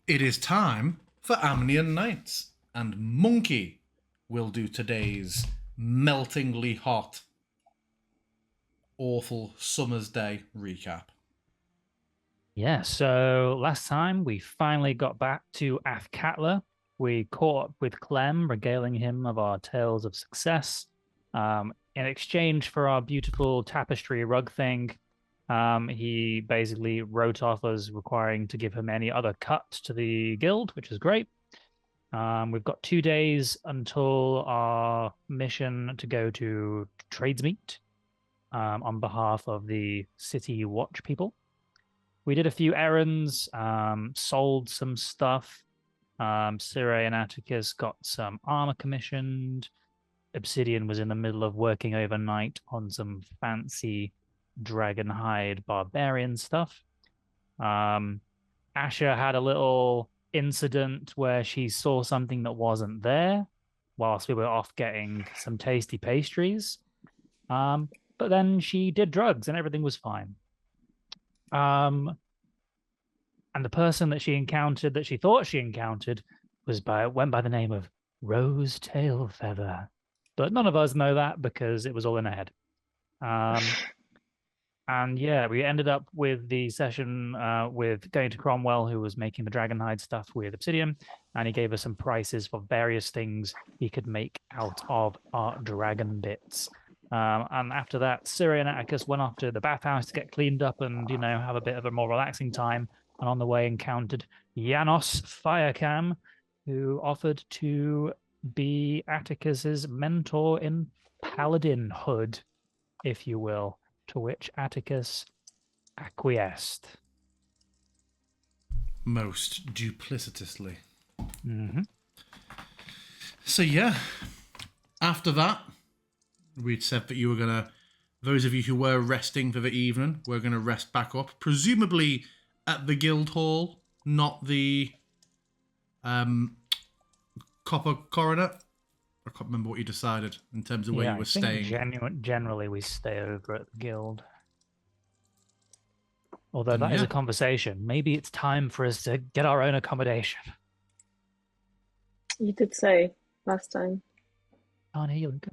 It is time for Amnian Nights, and Monkey will do today's meltingly hot, awful summer's day recap. Yeah, so last time we finally got back to Athkatla. We caught up with Clem, regaling him of our tales of success. In exchange for our beautiful tapestry rug thing, he basically wrote off us requiring to give him any other cut to the guild, which is great. We've got 2 days until our mission to go to Tradesmeet on behalf of the City Watch people. We did a few errands, sold some stuff. Sire and Atticus got some armor commissioned. Obsidian was in the middle of working overnight on some fancy dragonhide barbarian stuff. Um, Asher had a little incident where she saw something that wasn't there whilst we were off getting some tasty pastries. Um, but then she did drugs and everything was fine. Um, and the person that she encountered, that she thought she encountered, went by the name of Rose Tail Feather. But none of us know that because it was all in her head. Um, and yeah, we ended up with the session with going to Cromwell, who was making the Dragonhide stuff with Obsidian, and he gave us some prices for various things he could make out of our dragon bits. And after that, Ciri and Atticus went off to the bathhouse to get cleaned up and, have a bit of a more relaxing time. And on the way, encountered Janos Firecam, who offered to be Atticus's mentor in paladinhood, if you will, to which Atticus acquiesced. Most duplicitously. Mm-hmm. So, yeah, after that, we'd said that you were going to, those of you who were resting for the evening, were going to rest back up, presumably at the guild hall, not the copper coronet. I can't remember what you decided in terms of where Yeah, you I were think staying. generally we stay over at the guild. Although And that is yeah, a conversation. Maybe it's time for us to get our own accommodation. You did say last time. Can't hear you, Luca.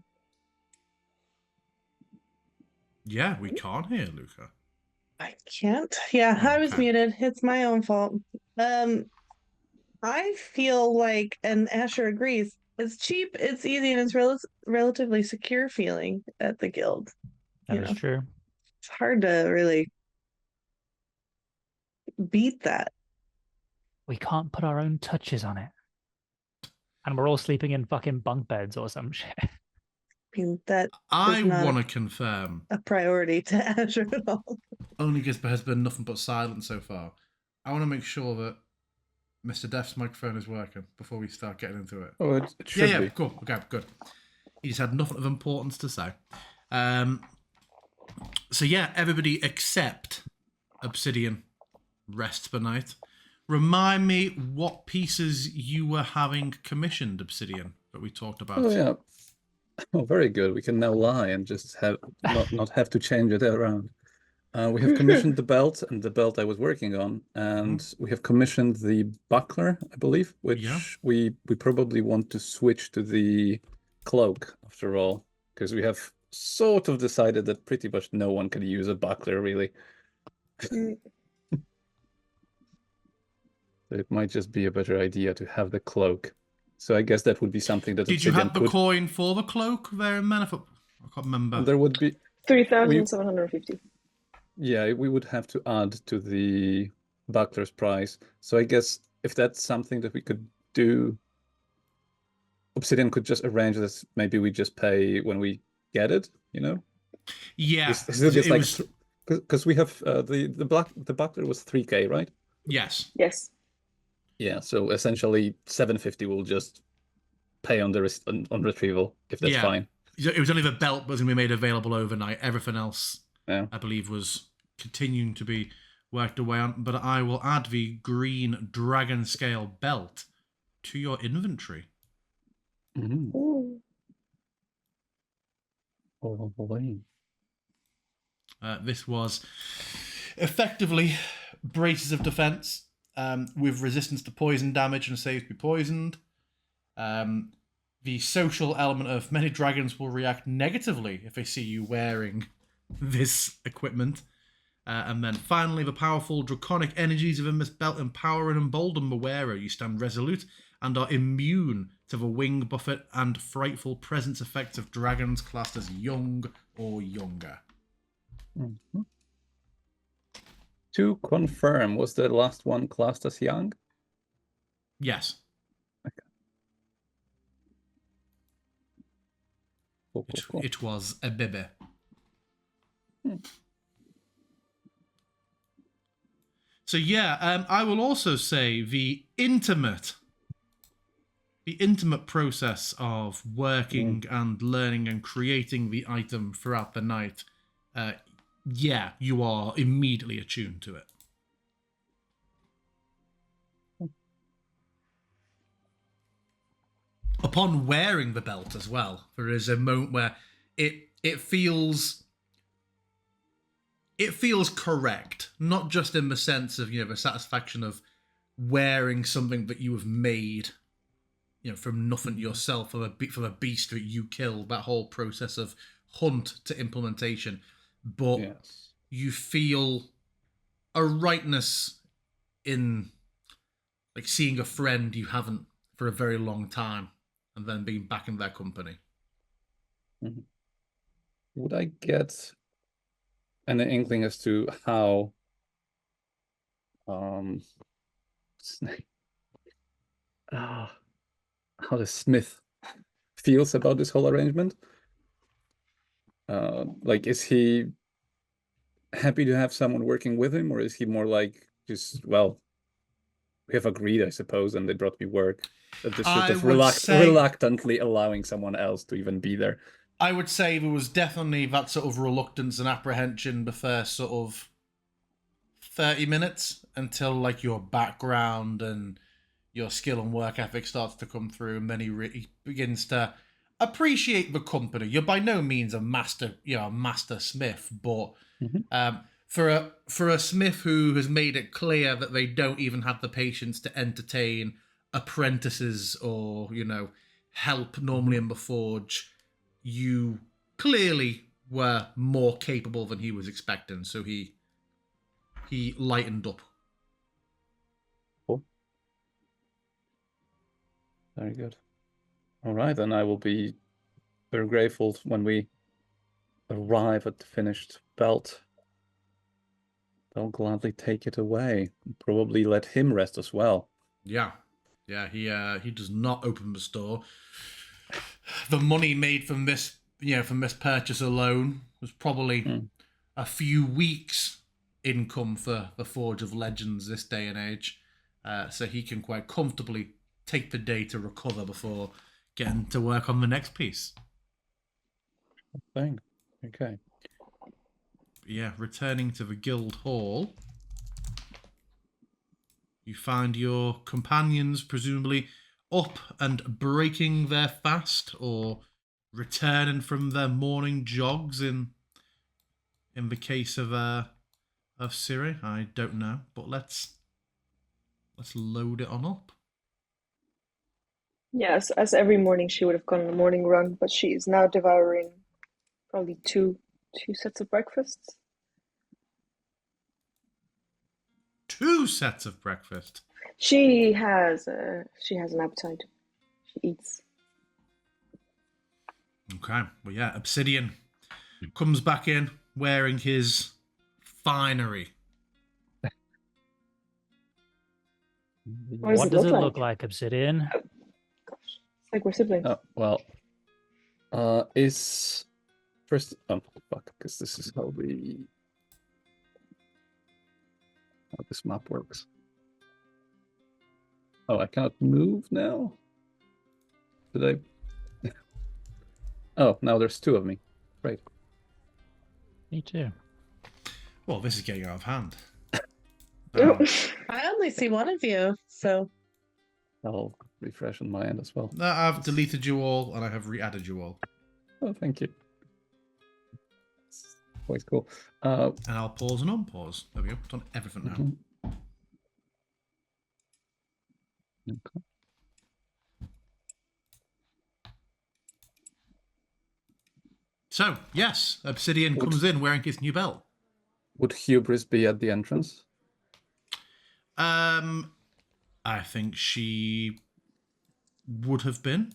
yeah, we can't hear Luca. I can't. Yeah, Oh, I was okay. muted. It's my own fault. Um, I feel like, and Asher agrees, it's cheap, it's easy, and it's relatively secure feeling at the guild. That is true. It's hard to really beat that. We can't put our own touches on it. And we're all sleeping in fucking bunk beds or some shit. I mean, that I is not want to confirm, a priority to Asher at all. only because there has been nothing but silence so far. I want to make sure that Mr. Def's microphone is working before we start getting into it. Oh, it should be. Cool. Okay, good. He's had nothing of importance to say. So yeah, everybody except Obsidian rests for night. Remind me what pieces you were having commissioned, Obsidian, that we talked about. Oh yeah. Oh, very good. We can now lie and just have not have to change it around. We have commissioned the belt and the belt I was working on, and we have commissioned the buckler, I believe, which we probably want to switch to the cloak after all, because we have sort of decided that pretty much no one can use a buckler really. It might just be a better idea to have the cloak. So I guess that would be something that Did you Obsidian have the coin for the cloak there in Manafort? I can't remember. There would be 3,750. Yeah, we would have to add to the buckler's price. So I guess if that's something that we could do, Obsidian could just arrange this. Maybe we just pay when we get it, Yeah, because we have the buckler was 3K, right? Yes. Yes. Yeah, so essentially 750 will just pay on the on retrieval if that's fine. It was only the belt that was going to be made available overnight. Everything else, yeah, I believe, was continuing to be worked away on. But I will add the green dragon scale belt to your inventory. Mm-hmm. Ooh. Oh boy. This was effectively braces of defense. with resistance to poison damage and saves to be poisoned. The social element of many dragons will react negatively if they see you wearing this equipment. And then finally, the powerful draconic energies within this belt empower and embolden the wearer. You stand resolute and are immune to the wing buffet and frightful presence effects of dragons classed as young or younger. Mhm. To confirm, was the last one classed as young? Yes. Cool, cool, cool. It was a baby. So yeah, I will also say the intimate process of working and learning and creating the item throughout the night, yeah, you are immediately attuned to it. Upon wearing the belt as well, there is a moment where it feels correct, not just in the sense of, the satisfaction of wearing something that you have made, from nothing yourself, from a beast that you killed, that whole process of hunt to implementation, but Yes. you feel a rightness in like seeing a friend you haven't for a very long time and then being back in their company. Mhm. Would I get an inkling as to how what's his name? How the smith feels about this whole arrangement? Like, is he happy to have someone working with him, or is he more like just, well, we have agreed, I suppose, and they brought me work? Just sort I of would say- reluctantly allowing someone else to even be there. I would say there was definitely that sort of reluctance and apprehension the first sort of 30 minutes until like your background and your skill and work ethic starts to come through, and then he begins to appreciate the company. You're by no means a master, a master smith, but for a smith who has made it clear that they don't even have the patience to entertain apprentices or help normally in the forge, you clearly were more capable than he was expecting. So he lightened up. Cool. Very good. All right, then I will be very grateful when we arrive at the finished belt. I'll gladly take it away and probably let him rest as well. Yeah. He does not open the store. The money made from this purchase alone was probably a few weeks' income for the Forge of Legends this day and age. So he can quite comfortably take the day to recover before getting to work on the next piece. Thing. Okay. Yeah, returning to the guild hall, you find your companions presumably up and breaking their fast, or returning from their morning jogs. In the case of Siri, I don't know, but let's load it on up. Yes, as every morning she would have gone on a morning run, but she is now devouring probably two sets of breakfasts. 2 sets of breakfast. She has an appetite. She eats. Okay, well, yeah, Obsidian comes back in wearing his finery. What does it look like, Obsidian? Oh, gosh, it's like we're siblings. Oh, well, is first. Oh, fuck, because this is how this map works. Oh, I cannot move now? Did I? Oh, now there's 2 of me. Great. Me too. Well, this is getting out of hand. I only see one of you, so I'll refresh on my end as well. I've deleted you all and I have re-added you all. Oh, thank you. Always cool. And I'll pause and unpause. There we go. Done everything now. Okay. So, yes, Obsidian comes in wearing his new belt. Would Hubris be at the entrance? I think she would have been.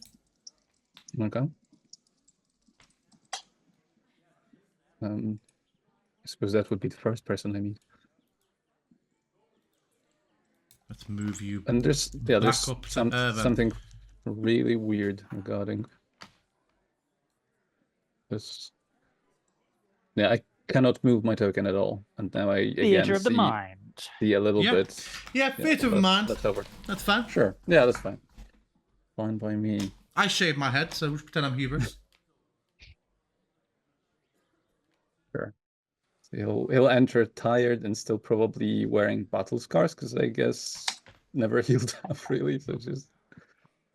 Okay. I suppose that would be the first person I meet. Let's move you And there's back up to her then. something really weird regarding this. Yeah, I cannot move my token at all, and now I again Theater of the see mind. a little Yeah. bit. Yeah, theatre of mind. That's over. That's fine. Sure. Yeah, that's fine. Fine by me. I shaved my head, so just pretend I'm Hubris. Sure. So he'll enter tired and still probably wearing battle scars, because I guess never healed up really. So just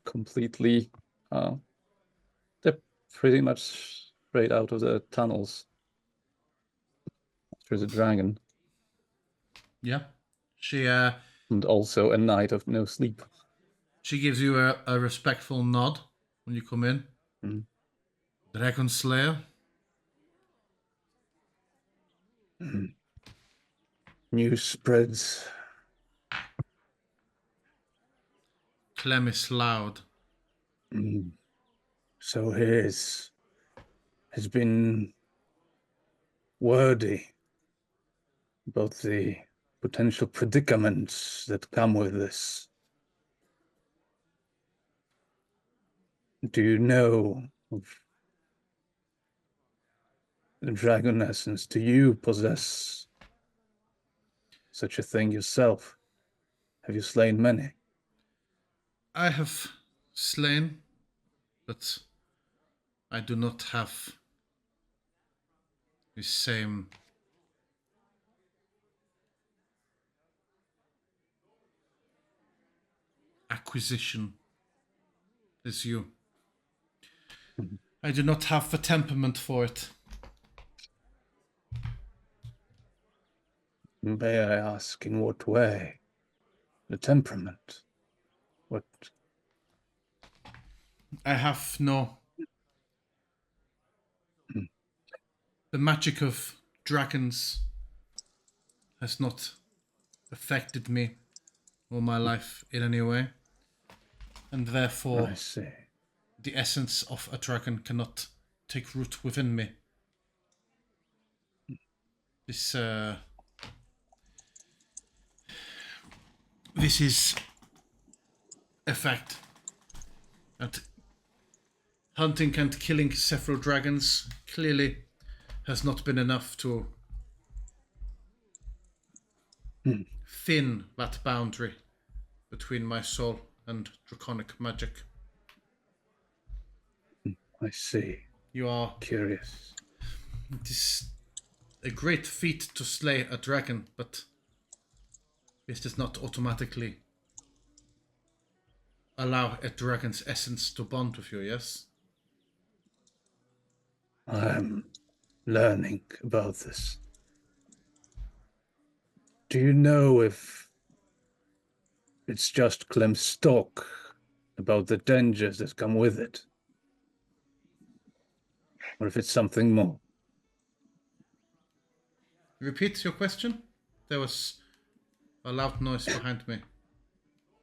completely they're pretty much straight out of the tunnels. There's a dragon. Yeah. She And also a night of no sleep. she gives you a respectful nod when you come in. Mm. Dragon Slayer. News spreads. Clem is loud. So his has been wordy about the potential predicaments that come with this. Do you know of the dragon essence? Do you possess such a thing yourself? Have you slain many? I have slain, but I do not have the same acquisition as you. I do not have the temperament for it. May I ask in what way? The temperament? What? I have no. The magic of dragons has not affected me or my life in any way. And therefore, I see. the essence of a dragon cannot take root within me. This is a fact. And hunting and killing several dragons clearly has not been enough to thin that boundary between my soul and draconic magic. I see. You are. Curious. It is a great feat to slay a dragon, but this does not automatically allow a dragon's essence to bond with you, yes? I'm learning about this. Do you know if it's just Clem's talk about the dangers that come with it? Or if it's something more? Repeat your question? There was a loud noise behind me.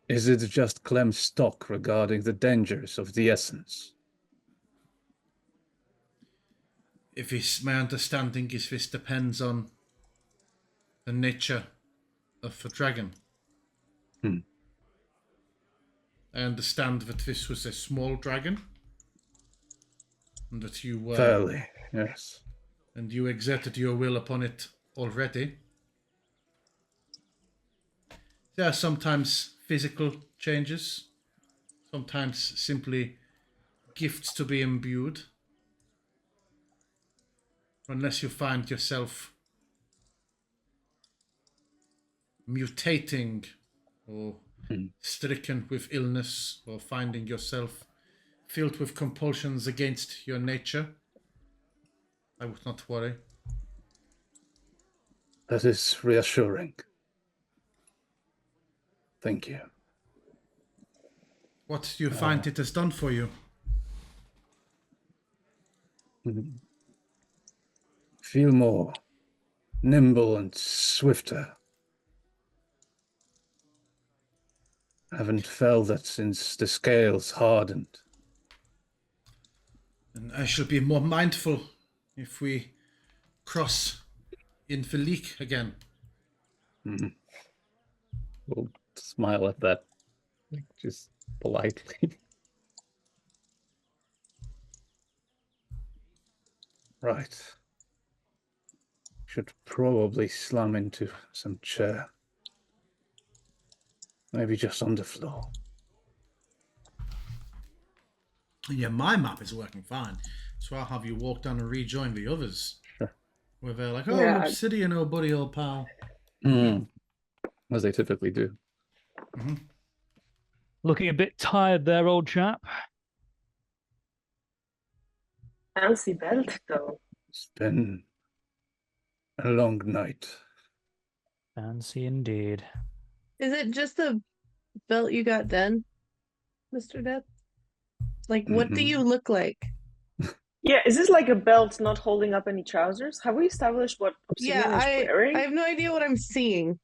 Is it just Clem's talk regarding the dangers of the essence? If it's my understanding is this depends on the nature of the dragon. I understand that this was a small dragon, and that you were Fairly, yes. and you exerted your will upon it already. There are sometimes physical changes, sometimes simply gifts to be imbued. Unless you find yourself mutating or stricken with illness, or finding yourself filled with compulsions against your nature, I would not worry. That is reassuring. Thank you. What do you find it has done for you? Feel more nimble and swifter. Haven't felt that since the scales hardened. And I shall be more mindful if we cross in Philique again. We'll smile at that, just politely. Right. Should probably slum into some chair. Maybe just on the floor. Yeah, my map is working fine. So I'll have you walk down and rejoin the others. Sure. Where they're like, oh, Yeah. Obsidian, oh, buddy, old pal. As they typically do. Looking a bit tired there, old chap. Fancy belt, though. It's been a long night. Fancy indeed. Is it just the belt you got done, Mr. Death? Like, what do you look like? Yeah, is this like a belt not holding up any trousers? Have we established what Obsidian is wearing? I have no idea what I'm seeing.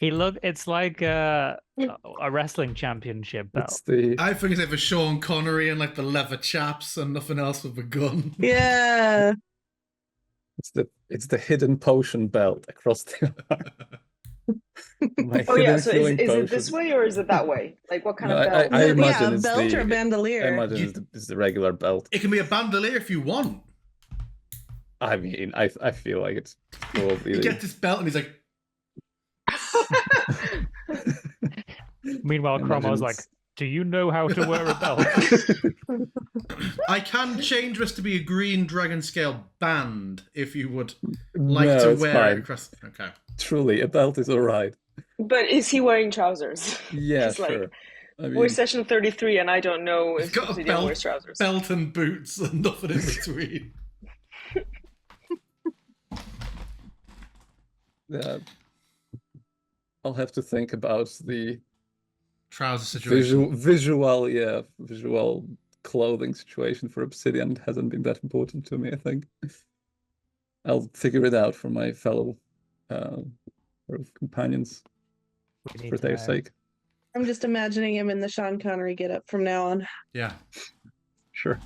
It's like a wrestling championship belt. It's the I think it's like for Sean Connery and like the leather chaps and nothing else with a gun. Yeah. it's the hidden potion belt across the arm. My Oh yeah, hidden so healing is it this potions. way or is it that way? Like what kind No, of belt? I imagine yeah, a it's belt the, or a I bandolier. imagine it's the regular belt. It can be a bandolier if you want. I mean, I feel like it's probably You get this belt and he's like, Meanwhile, Cromwell's like, do you know how to wear a belt? I can change this to be a green dragon scale band if you would like No, to it's wear fine. it across. Okay. Truly, a belt is all right. But is he wearing trousers? Yeah, It's like, sure. I we're mean, session 33 and I don't know He's if got a Obsidian wears trousers. belt and boots and nothing in between. I'll have to think about the Trouser situation. visual clothing situation for Obsidian. It hasn't been that important to me, I think. I'll figure it out for my fellow sort of companions We need for to their know. sake. I'm just imagining him in the Sean Connery getup from now on. Yeah. Sure.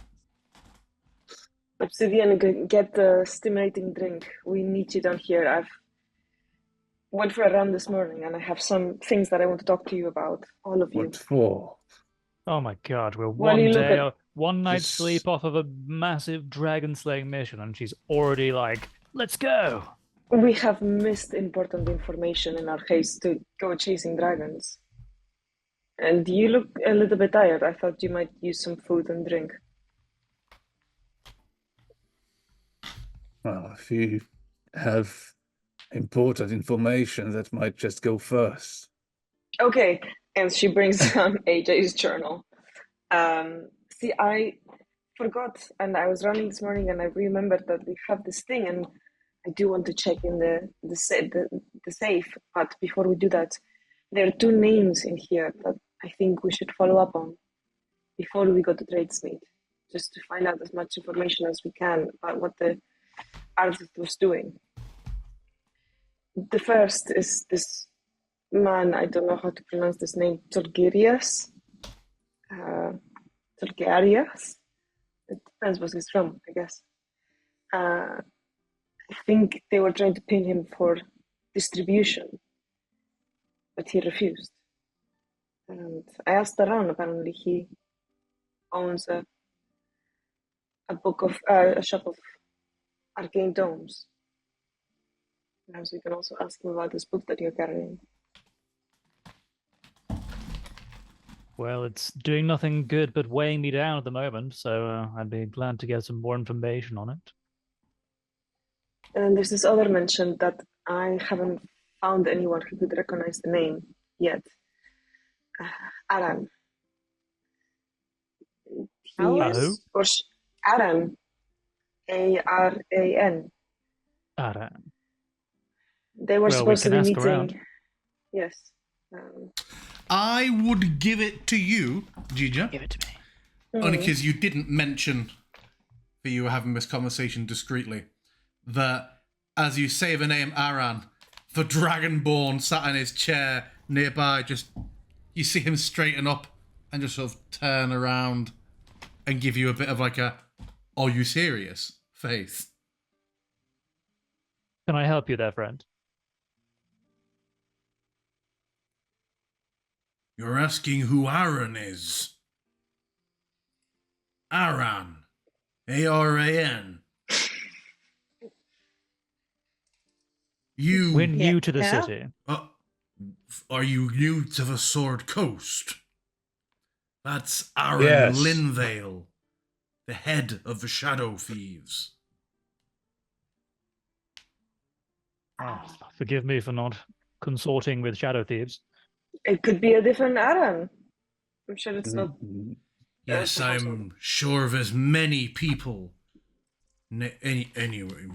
Obsidian, get the stimulating drink. We need you down here. I've went for a run this morning and I have some things that I want to talk to you about. All of you. What for? Oh my god, we're When you look at- one night's This- sleep off of a massive dragon slaying mission, and she's already like, let's go. We have missed important information in our haste to go chasing dragons. And you look a little bit tired. I thought you might use some food and drink. Well, if you have important information, that might just go first. Okay, and she brings down AJ's journal. See, I forgot, and I was running this morning, and I remembered that we have this thing, and I do want to check in the safe. But before we do that, there are two names in here that I think we should follow up on before we go to Tradesmeet, just to find out as much information as we can about what the artist was doing. The first is this man, I don't know how to pronounce this name, Torgarius. Torgarius? It depends where he's from, I guess. I think they were trying to pin him for distribution, but he refused. And I asked around, apparently he owns a shop of arcane domes. Perhaps we can also ask him about this book that you're carrying. Well, it's doing nothing good but weighing me down at the moment, so I'd be glad to get some more information on it. And there's this other mention that I haven't found anyone who could recognize the name yet. Aran. Hello? Aran. Aran. Aran. They were Well, we supposed to can be ask meeting. around. Yes. I would give it to you, Gija, Give it to me. only because you didn't mention that you were having this conversation discreetly, that as you say the name Aran, the Dragonborn sat in his chair nearby, just, you see him straighten up and just sort of turn around and give you a bit of like a, are you serious face. Can I help you there, friend? You're asking who Aran is? Aran. Aran. You... We're new to the Yeah. city. Are you new to the Sword Coast? That's Aran Yes. Linvale, the head of the Shadow Thieves. Oh, forgive me for not consorting with shadow thieves. It could be a different Aaron. I'm sure it's not. Yes, impossible. I'm sure there's many people. Anyway,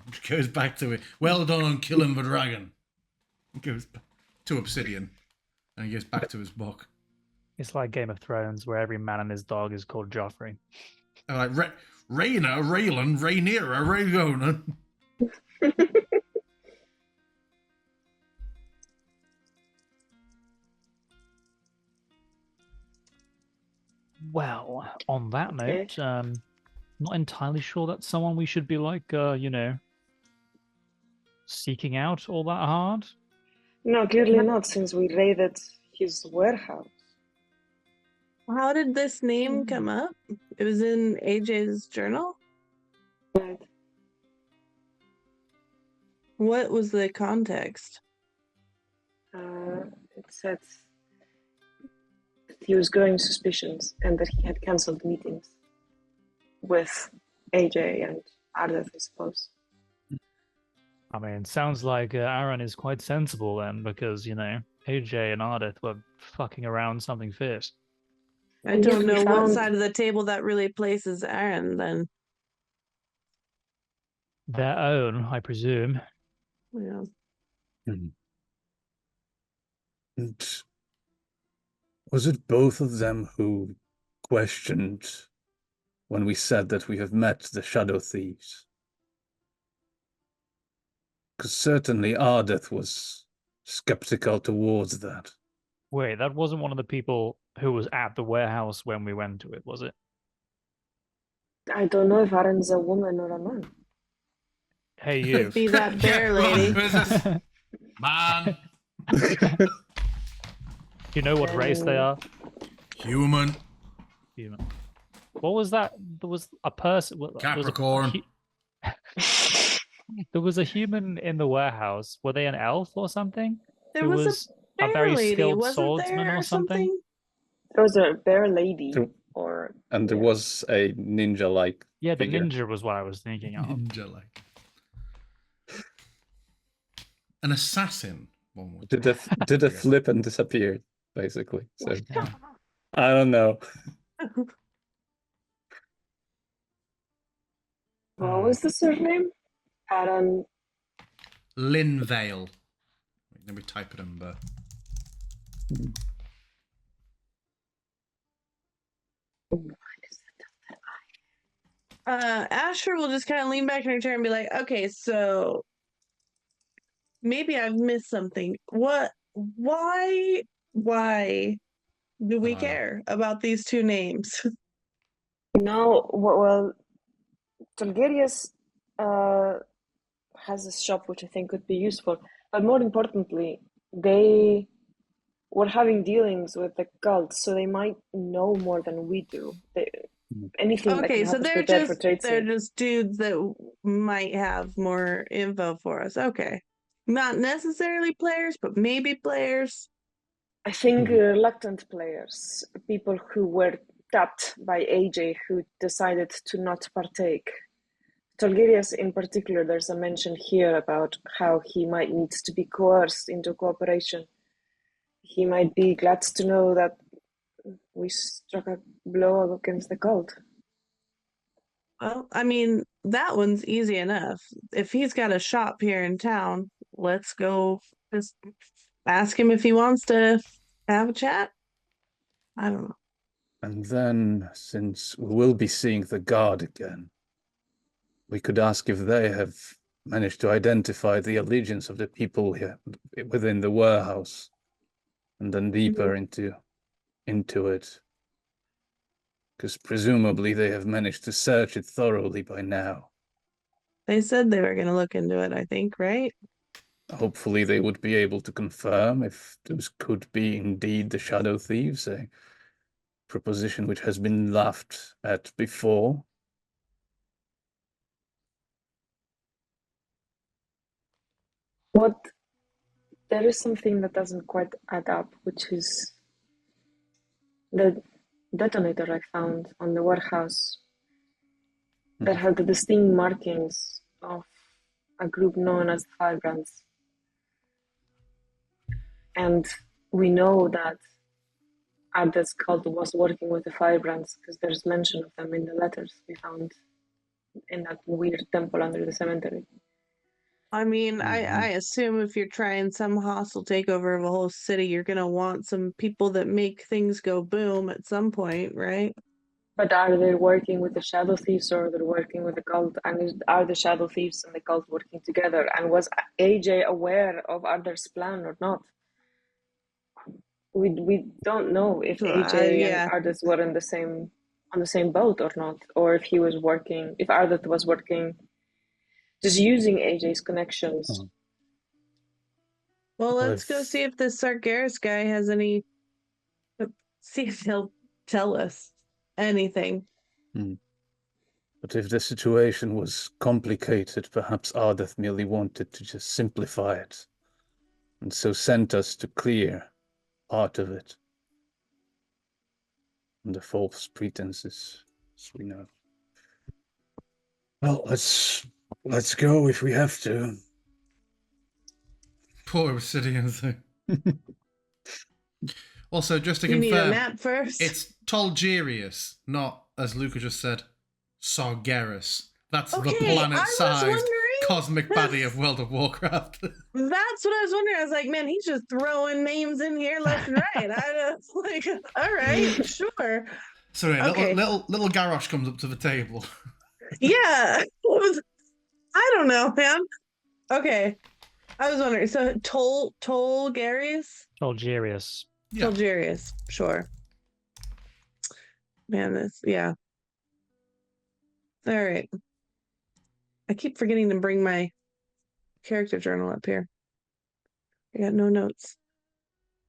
it goes back to it. Well done on killing the dragon. It goes back to Obsidian, and he goes back to his book. It's like Game of Thrones, where every man and his dog is called Joffrey. And like Rhaena, Raylan, Rhaenyra, Rhaegona. Well, on that Okay. note, not entirely sure that's someone we should be like, seeking out all that hard. No, clearly not, since we raided his warehouse. How did this name come up? It was in AJ's journal? Right. What was the context? It said that he was growing suspicions and that he had cancelled meetings with AJ and Ardeth, I suppose. I mean, sounds like Aaron is quite sensible then, because, AJ and Ardeth were fucking around something fierce. I And don't yet know we what found- side of the table that really places Aaron then. Their own, I presume. Yeah. And was it both of them who questioned when we said that we have met the Shadow Thieves? Because certainly Ardeth was skeptical towards that. Wait, that wasn't one of the people who was at the warehouse when we went to it, was it? I don't know if Aaron's a woman or a man. Hey, you. Could be that bear Yeah, lady. who is this? Man. You know what race they are? Human. Human. What was that? There was a person. Capricorn. There was a human in the warehouse. Were they an elf or something? There Who was a bear very lady, skilled wasn't swordsman there, or something? There was a bear lady, There- or And there Yeah. was a ninja-like Yeah, the figure. ninja was what I was thinking of. Ninja like. An assassin. One would Did a Yes. flip and disappeared, basically. So Yeah. I don't know. what was the surname? Aaron. Linvale. Let me type it in there. Asher will just kind of lean back in her chair and be like, okay, so maybe I've missed something. Why do we care about these two names? No, well, Tulgarius has a shop which I think would be useful, but more importantly, they were having dealings with the cult, so they might know more than we do. Anything that Okay, can so help us they're prepare for trade they're sale. just dudes that might have more info for us. Okay. Not necessarily players, but maybe players. I think reluctant players, people who were tapped by AJ who decided to not partake. Tulgarius in particular, there's a mention here about how he might need to be coerced into cooperation. He might be glad to know that we struck a blow against the cult. Well, I mean, that one's easy enough. If he's got a shop here in town, let's go just ask him if he wants to Have a chat? I don't know. And then, since we will be seeing the guard again, we could ask if they have managed to identify the allegiance of the people here within the warehouse, and then deeper into it. Because presumably they have managed to search it thoroughly by now. They said they were going to look into it, I think, right? Hopefully they would be able to confirm if those could be indeed the Shadow Thieves, a proposition which has been laughed at before. There is something that doesn't quite add up, which is the detonator I found on the warehouse that had the distinct markings of a group known as the Firebrands. And we know that Arda's cult was working with the Firebrands because there's mention of them in the letters we found in that weird temple under the cemetery. I mean, I assume if you're trying some hostile takeover of a whole city, you're going to want some people that make things go boom at some point, right? But are they working with the Shadow Thieves or they're working with the cult? And are the Shadow Thieves and the cult working together? And was AJ aware of Arda's plan or not? We don't know if So, AJ and yeah. Ardas were on the same boat or not, or if he was working, if Ardat was working, just using AJ's connections. Well, let's go see if this Sargeras guy has any. See if he'll tell us anything. But if the situation was complicated, perhaps Ardeth merely wanted to just simplify it, and so sent us to clear part of it under false pretenses, as we know. Well, let's go if we have to. Poor Obsidian thing. Also, just to You need a confirm, map first. it's Tolgerius, not, as Luca just said, Sargeras. That's Okay, the I was planet-sized wondering. cosmic baddie of World of Warcraft. That's what I was wondering. I was like, man, he's just throwing names in here left and right. I was like, all right, sure. So yeah, Okay. little Garrosh comes up to the table. Yeah. I don't know, man. Okay. I was wondering. So Tolgerius? Algerius. Yeah. Tolgerius, sure. Man, this, yeah. All right. I keep forgetting to bring my character journal up here. I got no notes.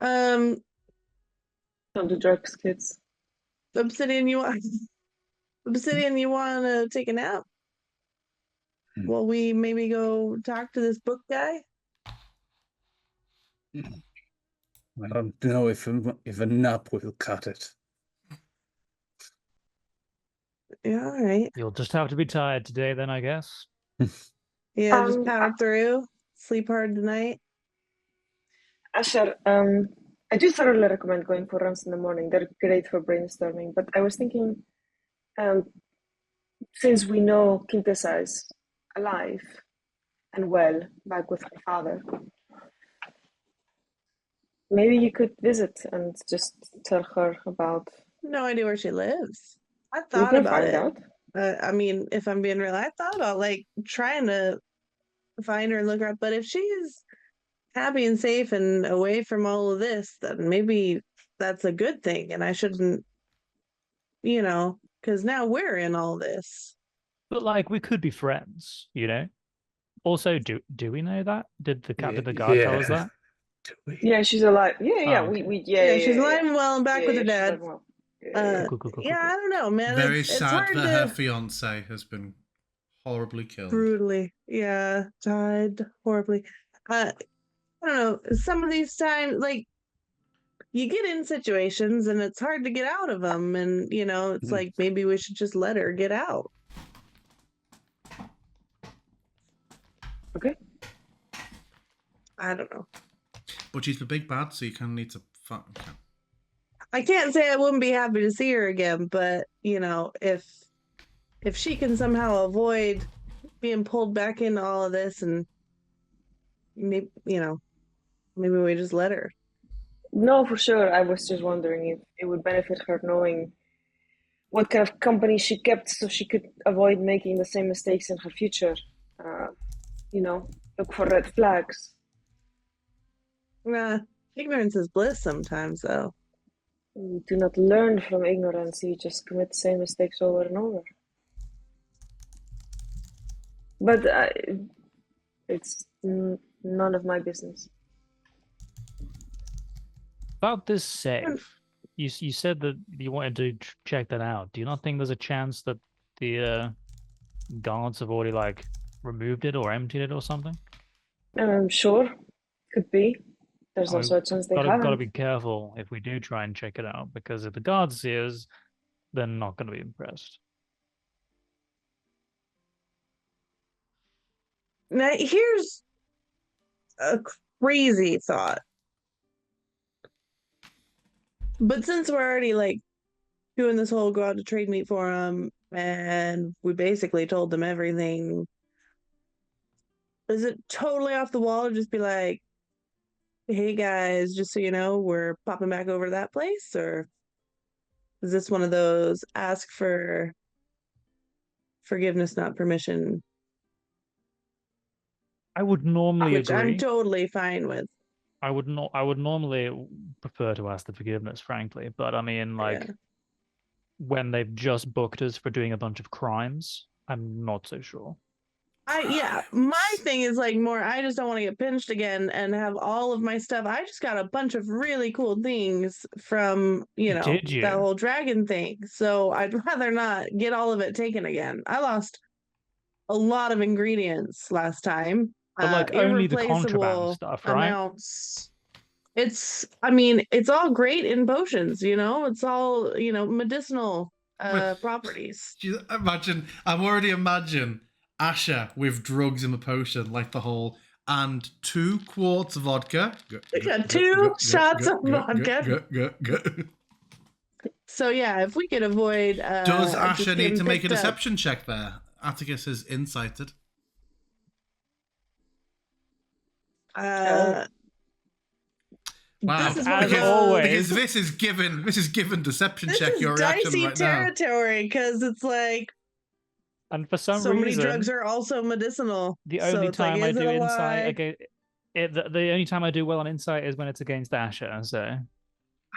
Don't do drugs, kids. Obsidian, you want to take a nap? Well, we maybe go talk to this book guy? I don't know if a nap will cut it. Yeah, all right. You'll just have to be tired today then, I guess. Yeah, just power through. Sleep hard tonight. Asher, I do thoroughly recommend going for runs in the morning. They're great for brainstorming. But I was thinking, since we know Quintessa is alive and well, back with her father, maybe you could visit and just tell her about. No idea where she lives. I We thought can about find it. out. I mean, if I'm being real, I thought about like trying to find her and look her up. But if she's happy and safe and away from all of this, then maybe that's a good thing. And I shouldn't, because now we're in all this. But like, we could be friends, you know? Also, do we know that? Did the captain of the guard tell us that? Yeah, she's alive. Yeah, Oh, okay. She's alive and well and back with her she's dad. alive and well. Cool. I don't know, man. Very it's sad hard that her to fiance has been horribly killed. brutally, died horribly. I don't know. Some of these times, like, you get in situations and it's hard to get out of them, and it's like maybe we should just let her get out. Okay. I don't know. But she's the big bad, so you kind of need to. I can't say I wouldn't be happy to see her again, but if she can somehow avoid being pulled back into all of this, and maybe we just let her. No, for sure. I was just wondering if it would benefit her knowing what kind of company she kept so she could avoid making the same mistakes in her future. Uh, look for red flags. Ignorance is bliss sometimes, though. You do not learn from ignorance, you just commit the same mistakes over and over. But it's none of my business. About this safe, you said that you wanted to check that out. Do you not think there's a chance that the guards have already like removed it or emptied it or something? Sure, could be. There's also a chance they haven't. Gotta be careful if we do try and check it out, because if the guards see us, they're not gonna be impressed. Now, here's a crazy thought. But since we're already like doing this whole go out to trade meet for them, and we basically told them everything, is it totally off the wall to just be like, hey guys, just so you know, we're popping back over to that place? Or is this one of those ask for forgiveness, not permission? I would normally Which agree. I'm totally fine with. I would normally prefer to ask the forgiveness, frankly, but I mean, like, when they've just booked us for doing a bunch of crimes, I'm not so sure. My thing is like more, I just don't want to get pinched again and have all of my stuff. I just got a bunch of really cool things from, that whole dragon thing. So I'd rather not get all of it taken again. I lost a lot of ingredients last time. But like only the contraband stuff, right? Amounts. It's all great in potions, it's all, medicinal properties. I'm already imagine Asher with drugs in the potion, like the whole, and 2 quarts of vodka. We got 2 shots of vodka. So yeah, if we could avoid. Does Asher need to make a deception check there? Atticus is incited. Wow, This is as always, because this is given deception check your reaction dicey right territory, because it's like, and for some so reason, many drugs are also medicinal. The only time I do insight, the only time I do well on insight is when it's against Asher. So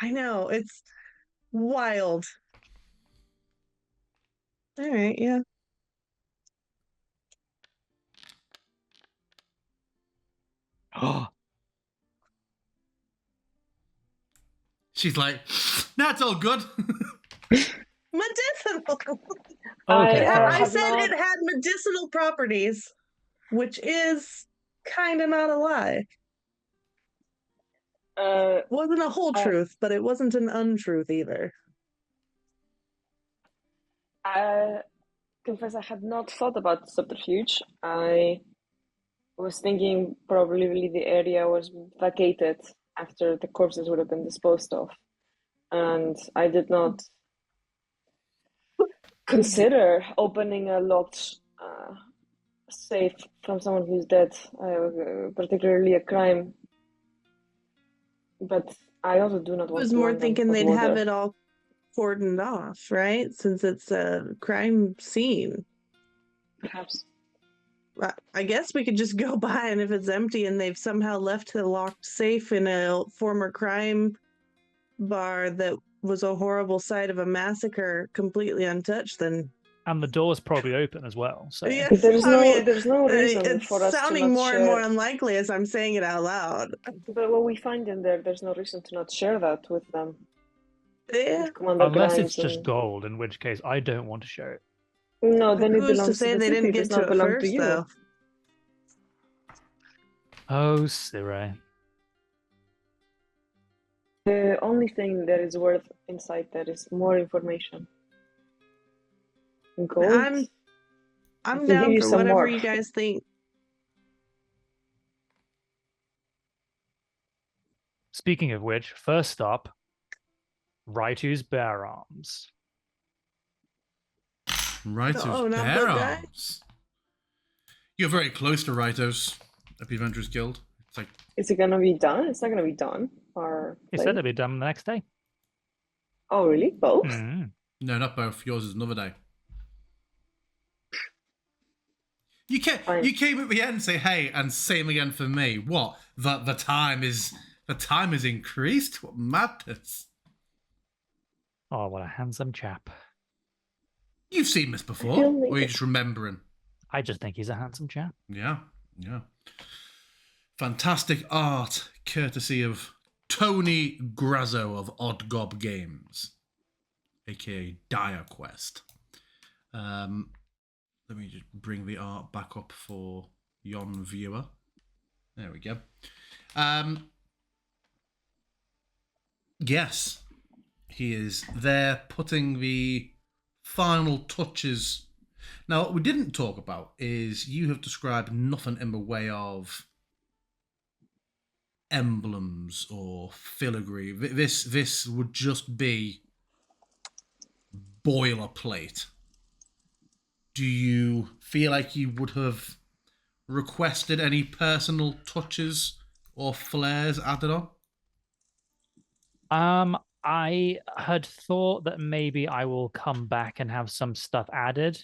I know, it's wild. All right, yeah. She's like, that's all good. Medicinal. Okay, I said it had medicinal properties, which is kind of not a lie. Wasn't a whole truth, but it wasn't an untruth either. I confess I had not thought about subterfuge. I was thinking probably the area was vacated after the corpses would have been disposed of. And I did not consider opening a locked safe from someone who's dead, particularly a crime. But I also do not want to. I was more thinking they'd have it all cordoned off, right? Since it's a crime scene. Perhaps. I guess we could just go by, and if it's empty and they've somehow left the locked safe in a former crime bar that was a horrible site of a massacre completely untouched, then... And the door's probably open as well. So yeah, there's no reason for us to not sounding more and share. more unlikely as I'm saying it out loud. But what we find in there's no reason to not share that with them. Yeah. Unless it's just gold, in which case I don't want to share it. No, then it Who's belongs to say the they city. didn't get to it first, though? Oh, Sire. The only thing that is worth insight there is more information. Gold. I'm down for whatever more. You guys think. Speaking of which, first stop, Raitu's Bear Arms. Raito's Bear Arms. You're very close to Raito's at the Adventurers Guild. It's like, Is it gonna be done? It's not gonna be done. Or He said it'd be done the next day. oh, really? Both? Mm. no, not both. Yours is another day. You came at the end and say, hey, and same again for me. What? The time is increased? What madness. Oh, what a handsome chap. You've seen this before, feel or like are you just remembering? I just think he's a handsome chap. Yeah. Fantastic art, courtesy of Tony Grazzo of Odd Gob Games, aka Dire Quest. Let me just bring the art back up for yon viewer. There we go. Yes, he is there putting the final touches. Now, what we didn't talk about is you have described nothing in the way of emblems or filigree. This would just be boilerplate. Do you feel like you would have requested any personal touches or flares added on? I had thought that maybe I will come back and have some stuff added.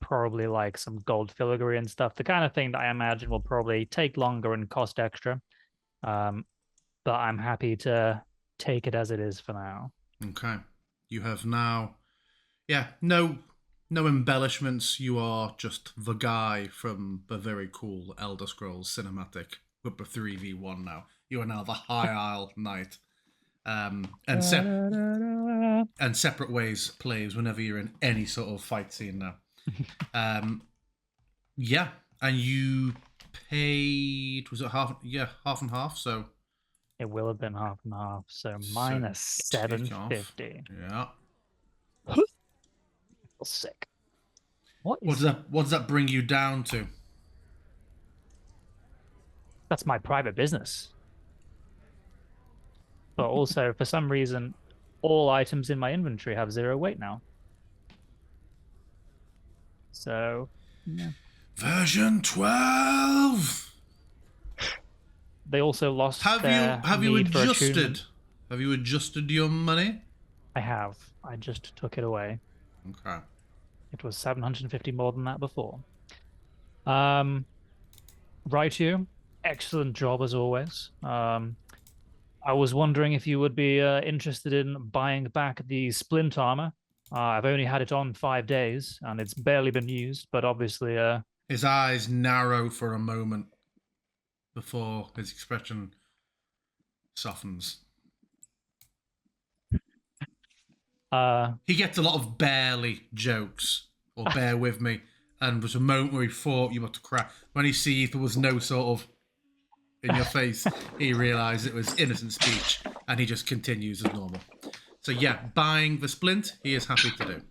Probably like some gold filigree and stuff. The kind of thing that I imagine will probably take longer and cost extra. But I'm happy to take it as it is for now. Okay. You have now, no embellishments. You are just the guy from the very cool Elder Scrolls cinematic with the 3v1 now. You are now the High Isle Knight. And separate ways plays whenever you're in any sort of fight scene now. And you paid, was it half? Yeah, half and half. So it will have been half and half. So minus 750. Yeah. Sick. What does that bring you down to? That's my private business. But also, for some reason, all items in my inventory have 0 weight now. So, yeah. Version 12. They also lost. Have you adjusted? Have you adjusted your money? I have. I just took it away. Okay. It was 750 more than that before. Right here. Excellent job as always. I was wondering if you would be interested in buying back the splint armor. I've only had it on 5 days, and it's barely been used, but obviously... His eyes narrow for a moment before his expression softens. He gets a lot of barely jokes, or bear with me, and there's a moment where he thought you were to cry. When he sees there was no sort of in your face, he realised it was innocent speech, and he just continues as normal. So yeah, buying the splint, he is happy to do.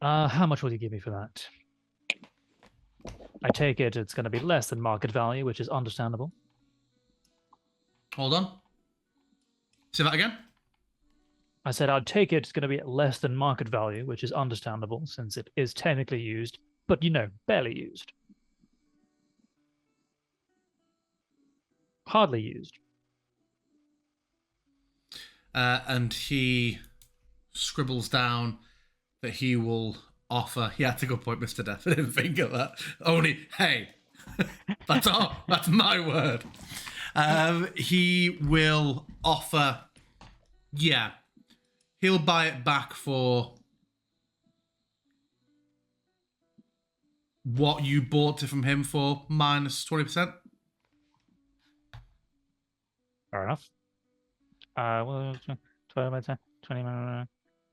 How much will you give me for that? I take it's going to be less than market value, which is understandable. Hold on. Say that again? I said I'd take it's going to be less than market value, which is understandable since it is technically used, but barely used. Hardly used. And he scribbles down that he will offer. Yeah, that's a good point, Mr. Death. I didn't think of that. Only, hey, that's all. That's my word. He will offer. Yeah, he'll buy it back for what you bought it from him for minus 20%. Fair enough. Well, 20.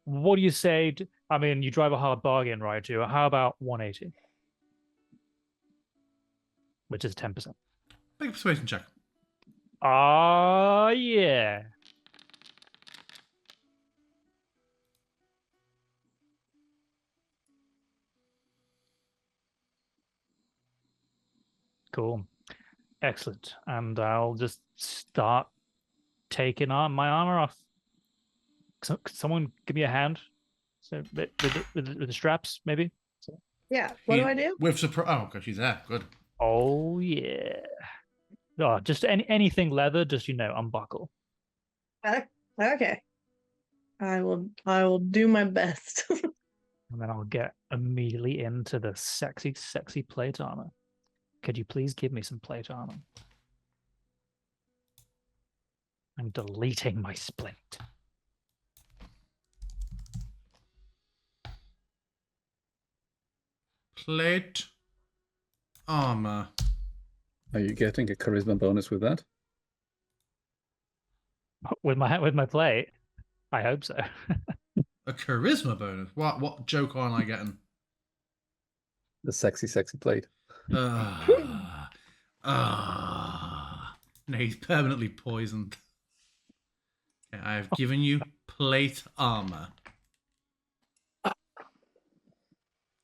What do you say? I mean, you drive a hard bargain, right? Too. How about 180, which is 10%? Make a persuasion check. Yeah. Cool. Excellent. And I'll just start taking my armor off. So, could someone give me a hand? So with the straps, maybe? So. Yeah. What do I do? With surprise. Oh, okay, she's there. Good. Oh yeah. Oh, just anything leather, just unbuckle. Okay. I will do my best. And then I'll get immediately into the sexy, sexy plate armor. Could you please give me some plate armor? I'm deleting my splint. Plate armor. Are you getting a charisma bonus with that? With my plate? I hope so. A charisma bonus. What joke aren't I getting? The sexy, sexy plate. No, he's permanently poisoned. Okay, I have given you plate armor.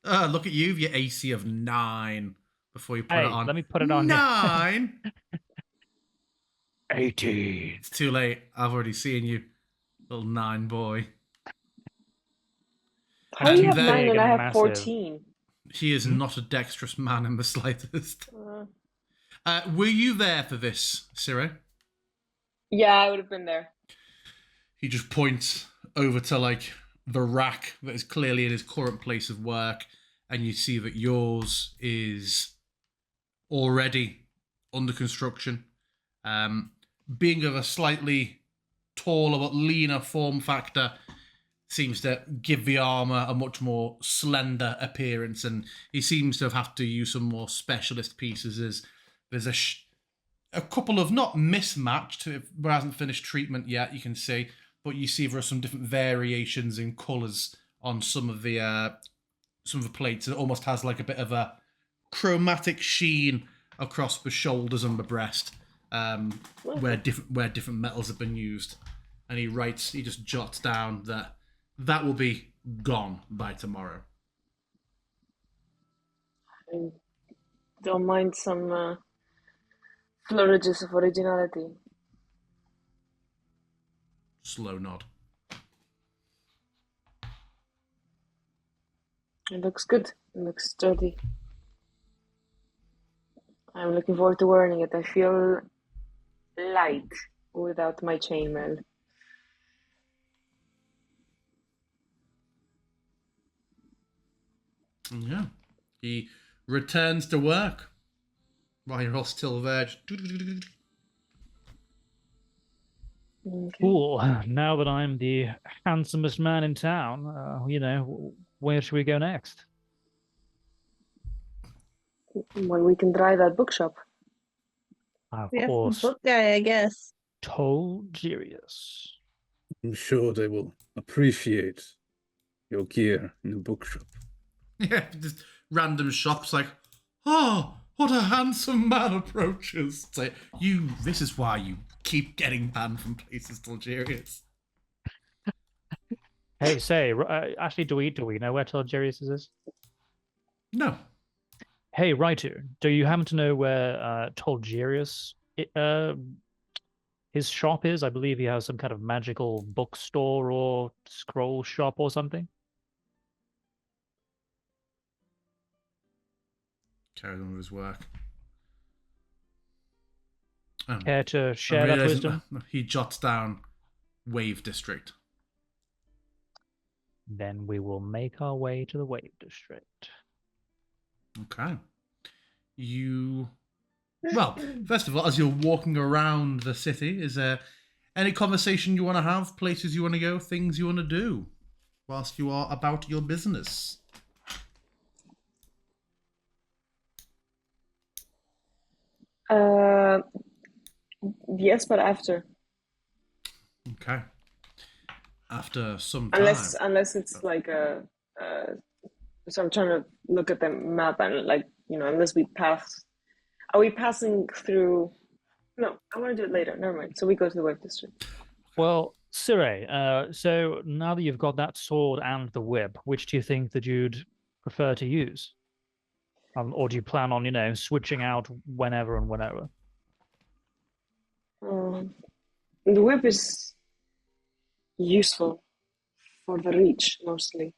Look at you, your AC of 9 before you put it on. Let me put it on. 9. 18. It's too late. I've already seen you, little 9 boy. How do you have then- 9 and I have Massive. 14? He is not a dexterous man in the slightest. Were you there for this, Ciro? Yeah, I would have been there. He just points over to like the rack that is clearly in his current place of work, and you see that yours is already under construction. Being of a slightly taller but leaner form factor seems to give the armor a much more slender appearance, and he seems to have to use some more specialist pieces. As there's a couple of not mismatched, but hasn't finished treatment yet, you can see, but you see there are some different variations in colours on some of the plates. It almost has like a bit of a chromatic sheen across the shoulders and the breast, where different metals have been used. And he just jots down that will be gone by tomorrow. I don't mind some flourishes of originality. Slow nod. It looks good. It looks sturdy. I'm looking forward to wearing it. I feel light without my chainmail. Yeah. He returns to work while you're all still there. Okay. Cool. Now that I'm the handsomest man in town, where should we go next? Well, we can try that bookshop. Of Yeah, course, book guy, I guess. Tolgerius. I'm sure they will appreciate your gear in the bookshop. Yeah, just random shops like, oh, what a handsome man approaches. It's like, this is why you keep getting banned from places, Algerians. Hey, say, actually, do we know where Tolgerius is? No. Hey, Raitu, do you happen to know where Tolgerius, his shop is? I believe he has some kind of magical bookstore or scroll shop or something. Carries on with his work. Care to share that wisdom? He jots down Wave District. Then we will make our way to the Wave District. Okay. Well, first of all, as you're walking around the city, is there any conversation you want to have, places you want to go, things you want to do whilst you are about your business? Yes, but after. Okay. After some time. Unless it's like so I'm trying to look at the map and unless we pass. Are we passing through? No, I want to do it later. Never mind. So we go to the Wave District. Well, Sire, so now that you've got that sword and the whip, which do you think that you'd prefer to use? Or do you plan on, switching out whenever and whenever? The whip is useful for the reach mostly.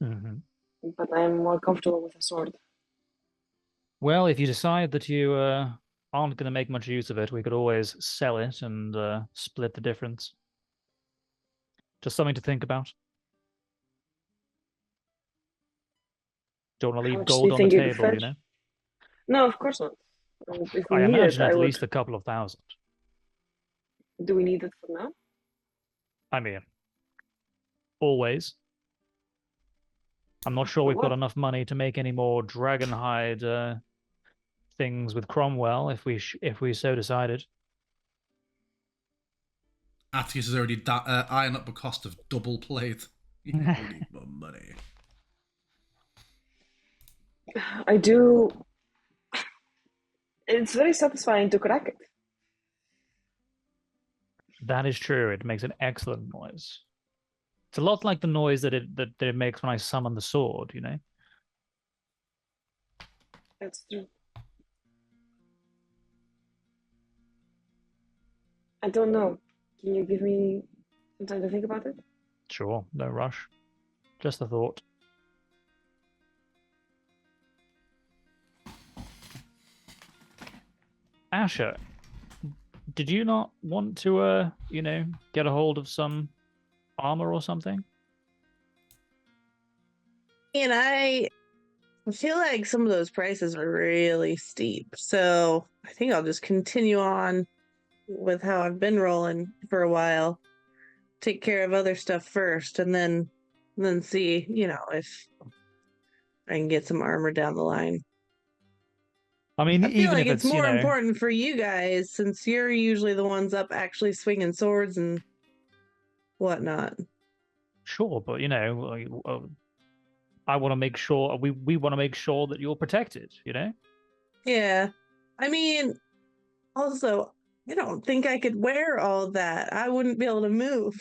Mm-hmm. but I'm more comfortable with a sword. Well, if you decide that you aren't going to make much use of it, we could always sell it and split the difference. Just something to think about. Don't want to How leave much do gold you on the think you could table, you fetch? know? No, of course not. If we I need it, imagine I at would. least a couple of thousand. Do we need it for now? I mean, always. I'm not sure For we've got what? enough money to make any more dragonhide things with Cromwell if we so decided. Atticus has already ironed up the cost of double plate. You need more money. I do. It's very satisfying to crack it. That is true. It makes an excellent noise. It's a lot like the noise that it makes when I summon the sword, you know? That's true. I don't know. Can you give me some time to think about it? Sure, no rush. Just a thought. Asher, did you not want to get a hold of some armor or something? And I feel like some of those prices are really steep. So I think I'll just continue on with how I've been rolling for a while. Take care of other stuff first and then see, if I can get some armor down the line. I mean, I feel even like if it's it's, more important for you guys since you're usually the ones up actually swinging swords and whatnot. sure, but I want to make sure we want to make sure that you're protected, you know? Yeah. I mean, also, I don't think I could wear all that. I wouldn't be able to move.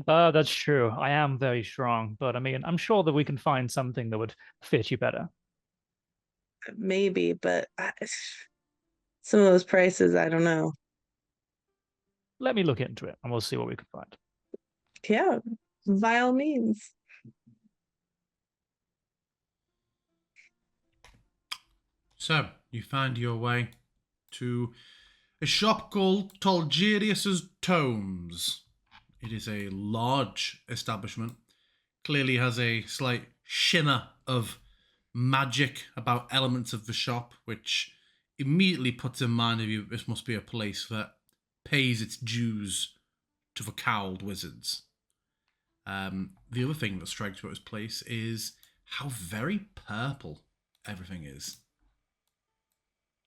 That's true. I am very strong, but I mean, I'm sure that we can find something that would fit you better. Maybe, but some of those prices, I don't know. Let me look into it and we'll see what we can find. Yeah, by all means. So, you find your way to a shop called Tolgerius's Tomes. It is a large establishment. Clearly has a slight shimmer of magic about elements of the shop, which immediately puts in mind of you this must be a place that pays its dues to the cowled wizards. The other thing that strikes you at this place is how very purple everything is.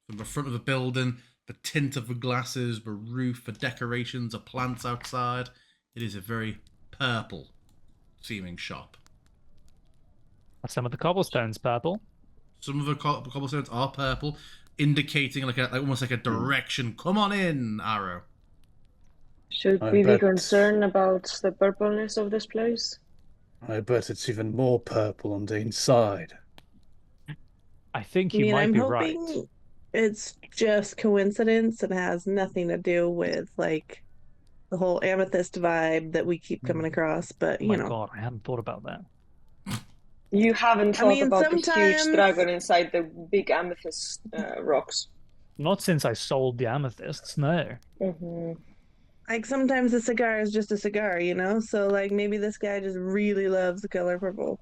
From the front of the building, the tint of the glasses, the roof, the decorations, the plants outside. It is a very purple seeming shop. Some of the cobblestones purple. Some of the cobblestones are purple, indicating almost like a direction. Come on in, Arrow. Should I we be bet- concerned about the purpleness of this place? I bet it's even more purple on the inside. I think I you mean, might I'm be hoping right. it's just coincidence and has nothing to do with like the whole amethyst vibe that we keep coming across. But Oh my god, I hadn't thought about that. You haven't I thought mean, about the huge sometimes dragon inside the big amethyst rocks. Not since I sold the amethysts, no. Mm-hmm. like sometimes a cigar is just a cigar, So like maybe this guy just really loves the color purple.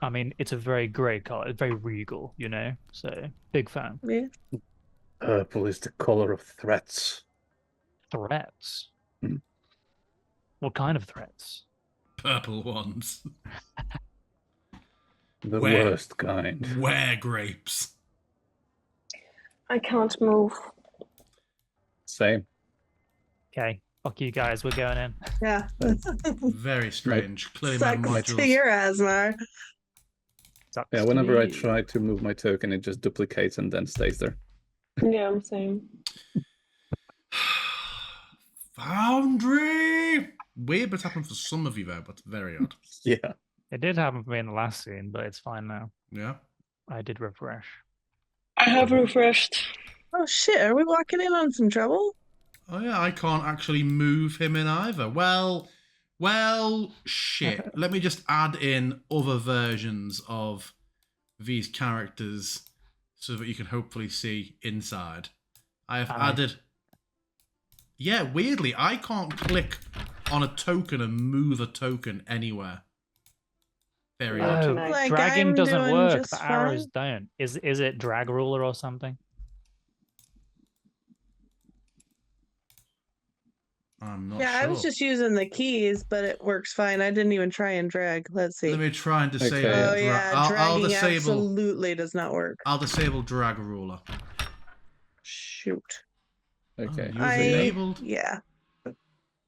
I mean, it's a very great color. It's very regal, you know? So, big fan. Yeah. Purple is the color of threats. Threats? Hmm. What kind of threats? Purple ones. The Where? worst kind. Where grapes? I can't move. Same. Okay, fuck you guys, we're going in. Yeah. Very strange. Clearly my Sucks to modules. your Asmar. Sucks Yeah, to whenever I be you. try to move my token, it just duplicates and then stays there. Yeah, I'm same. Foundry! Weird what's happened for some of you there, but very odd. Yeah. It did happen for me in the last scene, but it's fine now. Yeah? I did refresh. I have refreshed. Oh shit, are we walking in on some trouble? Oh yeah, I can't actually move him in either. Well, Well, shit. Let me just add in other versions of these characters so that you can hopefully see inside. I have added... Yeah, weirdly, I can't click on a token and move a token anywhere. Very Not odd. Oh, tonight. Like, dragging I'm doesn't doing work. just The arrows fine. don't. Is it drag ruler or something? I'm not Yeah, sure. I was just using the keys, but it works fine. I didn't even try and drag. Let's see. Let me try and disable... Okay. Oh yeah, I'll dragging disable... absolutely does not work. I'll disable drag ruler. Shoot. Okay. You've enabled... Yeah.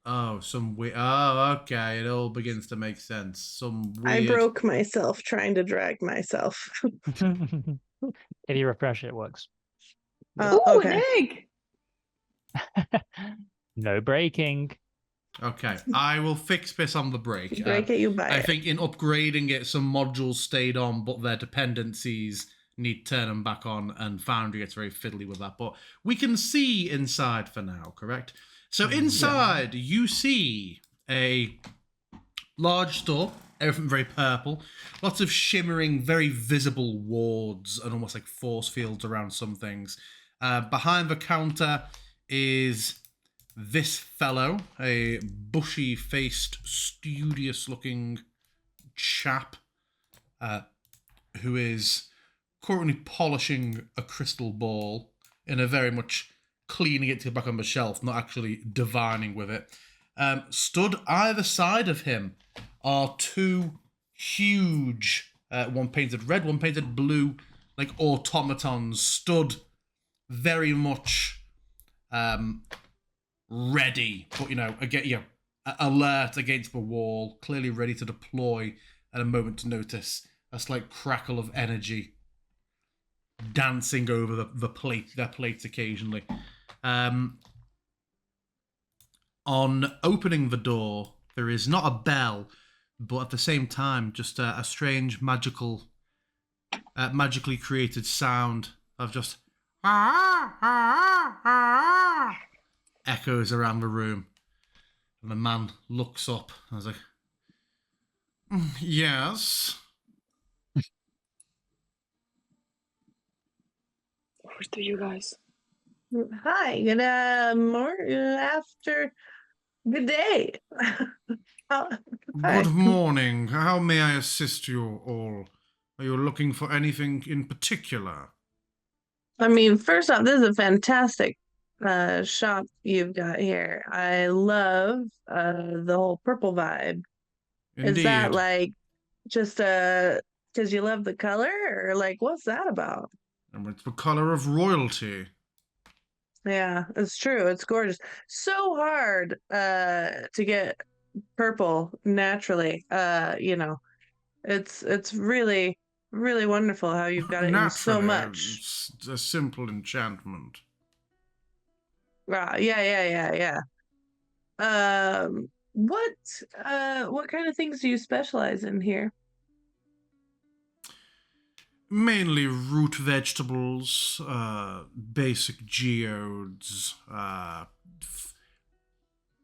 Oh, some weird... Oh, okay. It all begins to make sense. Some weird... I broke myself trying to drag myself. If you refresh it, it works. Ooh, Okay. an egg! No breaking. Okay, I will fix this on the break. You break it, you buy I it. think in upgrading it, some modules stayed on, but their dependencies need to turn them back on, and Foundry gets very fiddly with that. But we can see inside for now, correct? So inside, you see a large store, everything very purple, lots of shimmering, very visible wards and almost like force fields around some things. Behind the counter is this fellow, a bushy-faced, studious-looking chap who is currently polishing a crystal ball in a very much cleaning it to the back on the shelf, not actually divining with it. Stood either side of him are two huge, one painted red, one painted blue, like automatons, stood very much ready, but alert against the wall, clearly ready to deploy at a moment's notice. A slight crackle of energy dancing over their plates occasionally. On opening the door, there is not a bell, but at the same time, just a strange magically created sound of just echoes around the room. And the man looks up and is like, yes. Where do you guys? Hi, good after, good day. Hi. Good morning. How may I assist you all? Are you looking for anything in particular? I mean, first off, this is a fantastic shop you've got here. I love the whole purple vibe. Indeed. Is that like just because you love the color, or like what's that about? And it's the color of royalty. Yeah, it's true. It's gorgeous. So hard to get purple naturally. It's really really wonderful how you've got it in so Naturally, much. it's a simple enchantment. Yeah. What kind of things do you specialize in here? Mainly root vegetables, basic geodes,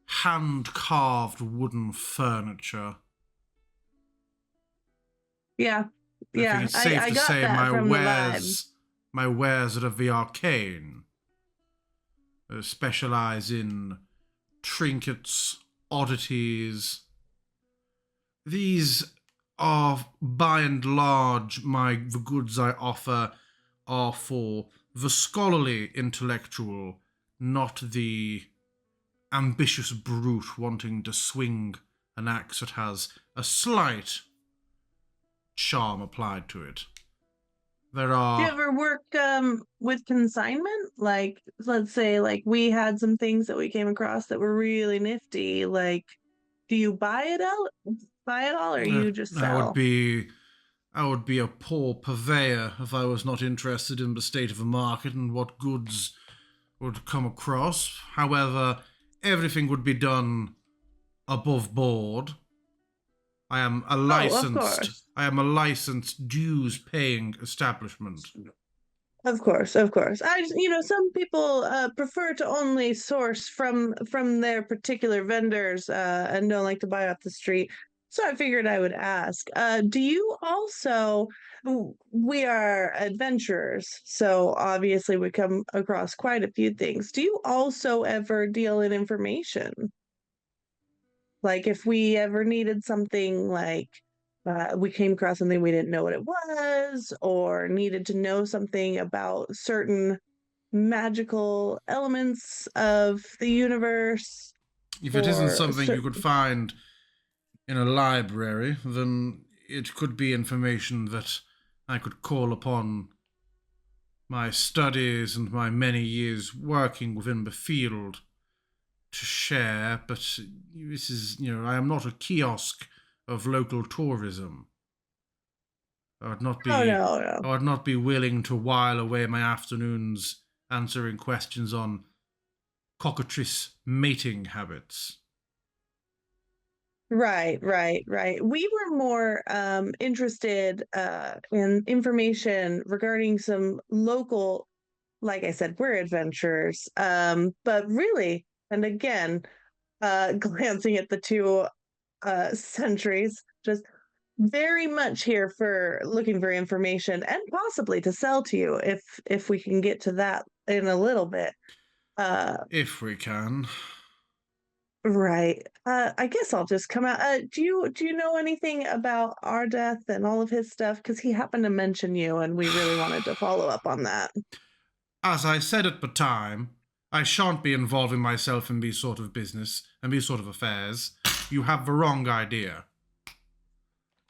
hand-carved wooden furniture. Yeah. I think it's safe to got say that from the vibe. my wares are of the arcane. Specialize in trinkets, oddities. These are, by and large, the goods I offer are for the scholarly intellectual, not the ambitious brute wanting to swing an axe that has a slight charm applied to it. There are... Do you ever work with consignment? Like, let's say, like we had some things that we came across that were really nifty. Like, do you buy it all, or you just sell? I would be a poor purveyor if I was not interested in the state of the market and what goods would come across. However, everything would be done above board. I am a licensed dues-paying establishment. Of course, of course. Some people prefer to only source from their particular vendors and don't like to buy off the street. So I figured I would ask. Do you also? We are adventurers, so obviously we come across quite a few things. Do you also ever deal in information? Like if we ever needed something like we came across something we didn't know what it was, or needed to know something about certain magical elements of the universe, If it isn't or something you could find in a library, then it could be information that I could call upon my studies and my many years working within the field to share, but this is, I am not a kiosk of local tourism. I would not be oh no. I would not be willing to while away my afternoons answering questions on cockatrice mating habits. Right. We were more interested in information regarding some local, like I said, we're adventurers. But really, and again, glancing at the two sentries, just very much here for looking for information and possibly to sell to you if we can get to that in a little bit. If we can. Right. I guess I'll just come out. Do you know anything about Ardeth and all of his stuff? Because he happened to mention you, and we really wanted to follow up on that. As I said at the time, I shan't be involving myself in these sort of business and these sort of affairs. You have the wrong idea.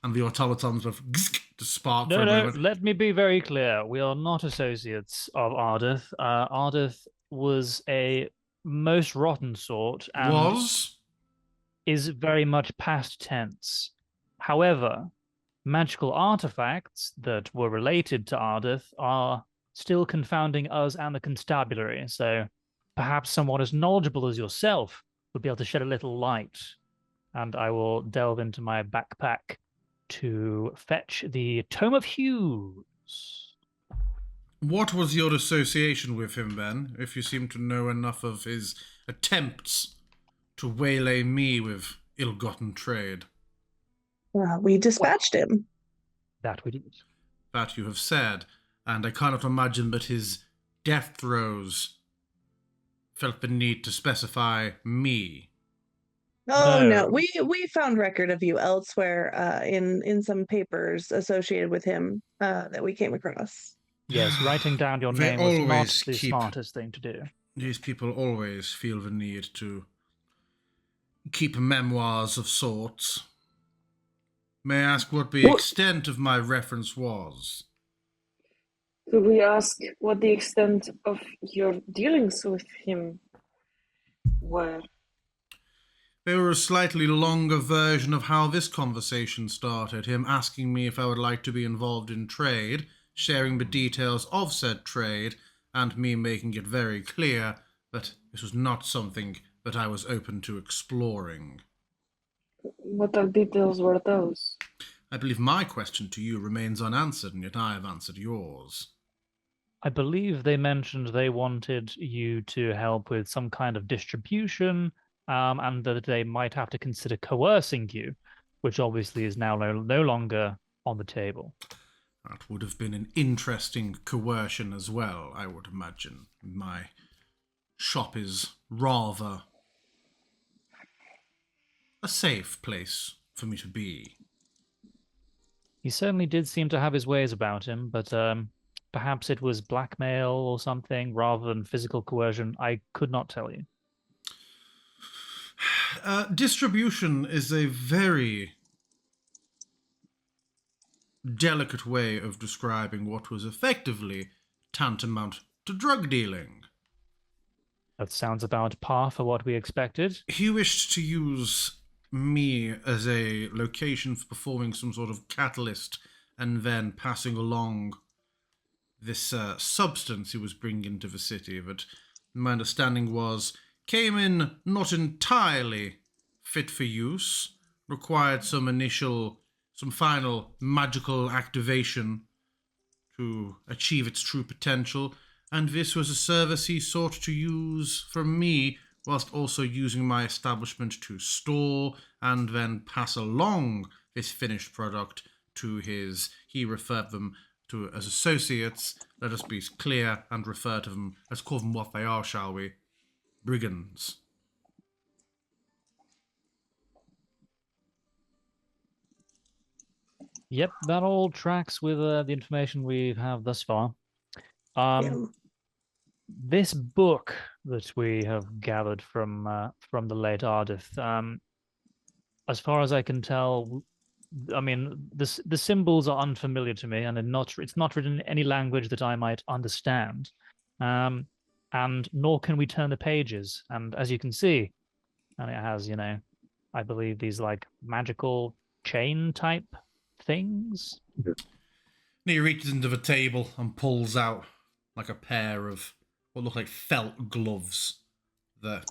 And the automatons will to spark for a moment. Let me be very clear. We are not associates of Ardeth. Ardeth was a most rotten sort and is very much past tense. However, magical artifacts that were related to Ardeth are still confounding us and the constabulary, so perhaps someone as knowledgeable as yourself would be able to shed a little light. And I will delve into my backpack to fetch the Tome of Hues. What was your association with him then, if you seem to know enough of his attempts to waylay me with ill-gotten trade? Well, we dispatched him. That we did. That you have said, and I cannot imagine that his death throes felt the need to specify me. Oh no. We found record of you elsewhere in some papers associated with him that we came across. Yes, writing down your They name was not always the keep- smartest thing to do. These people always feel the need to keep memoirs of sorts. May I ask what the extent of my reference was? Could we ask what the extent of your dealings with him were? They were a slightly longer version of how this conversation started, him asking me if I would like to be involved in trade, sharing the details of said trade, and me making it very clear that this was not something that I was open to exploring. What details were those? I believe my question to you remains unanswered, and yet I have answered yours. I believe they mentioned they wanted you to help with some kind of distribution, and that they might have to consider coercing you, which obviously is now no longer on the table. That would have been an interesting coercion as well, I would imagine. My shop is rather a safe place for me to be. He certainly did seem to have his ways about him, but perhaps it was blackmail or something rather than physical coercion. I could not tell you. Distribution is a very delicate way of describing what was effectively tantamount to drug dealing. That sounds about par for what we expected. He wished to use me as a location for performing some sort of catalyst and then passing along this substance he was bringing into the city that my understanding was came in not entirely fit for use, required some final magical activation to achieve its true potential, and this was a service he sought to use from me, whilst also using my establishment to store and then pass along this finished product to he referred them to as associates. Let us be clear and refer to them, let's call them what they are, shall we? Brigands. Yep, that all tracks with the information we have thus far. Yeah. This book that we have gathered from the late Ardith, as far as I can tell, I mean, the symbols are unfamiliar to me, and it's not written in any language that I might understand, and nor can we turn the pages. And as you can see, and it has, I believe these like magical chain type things. He reaches into the table and pulls out like a pair of what look like felt gloves. They're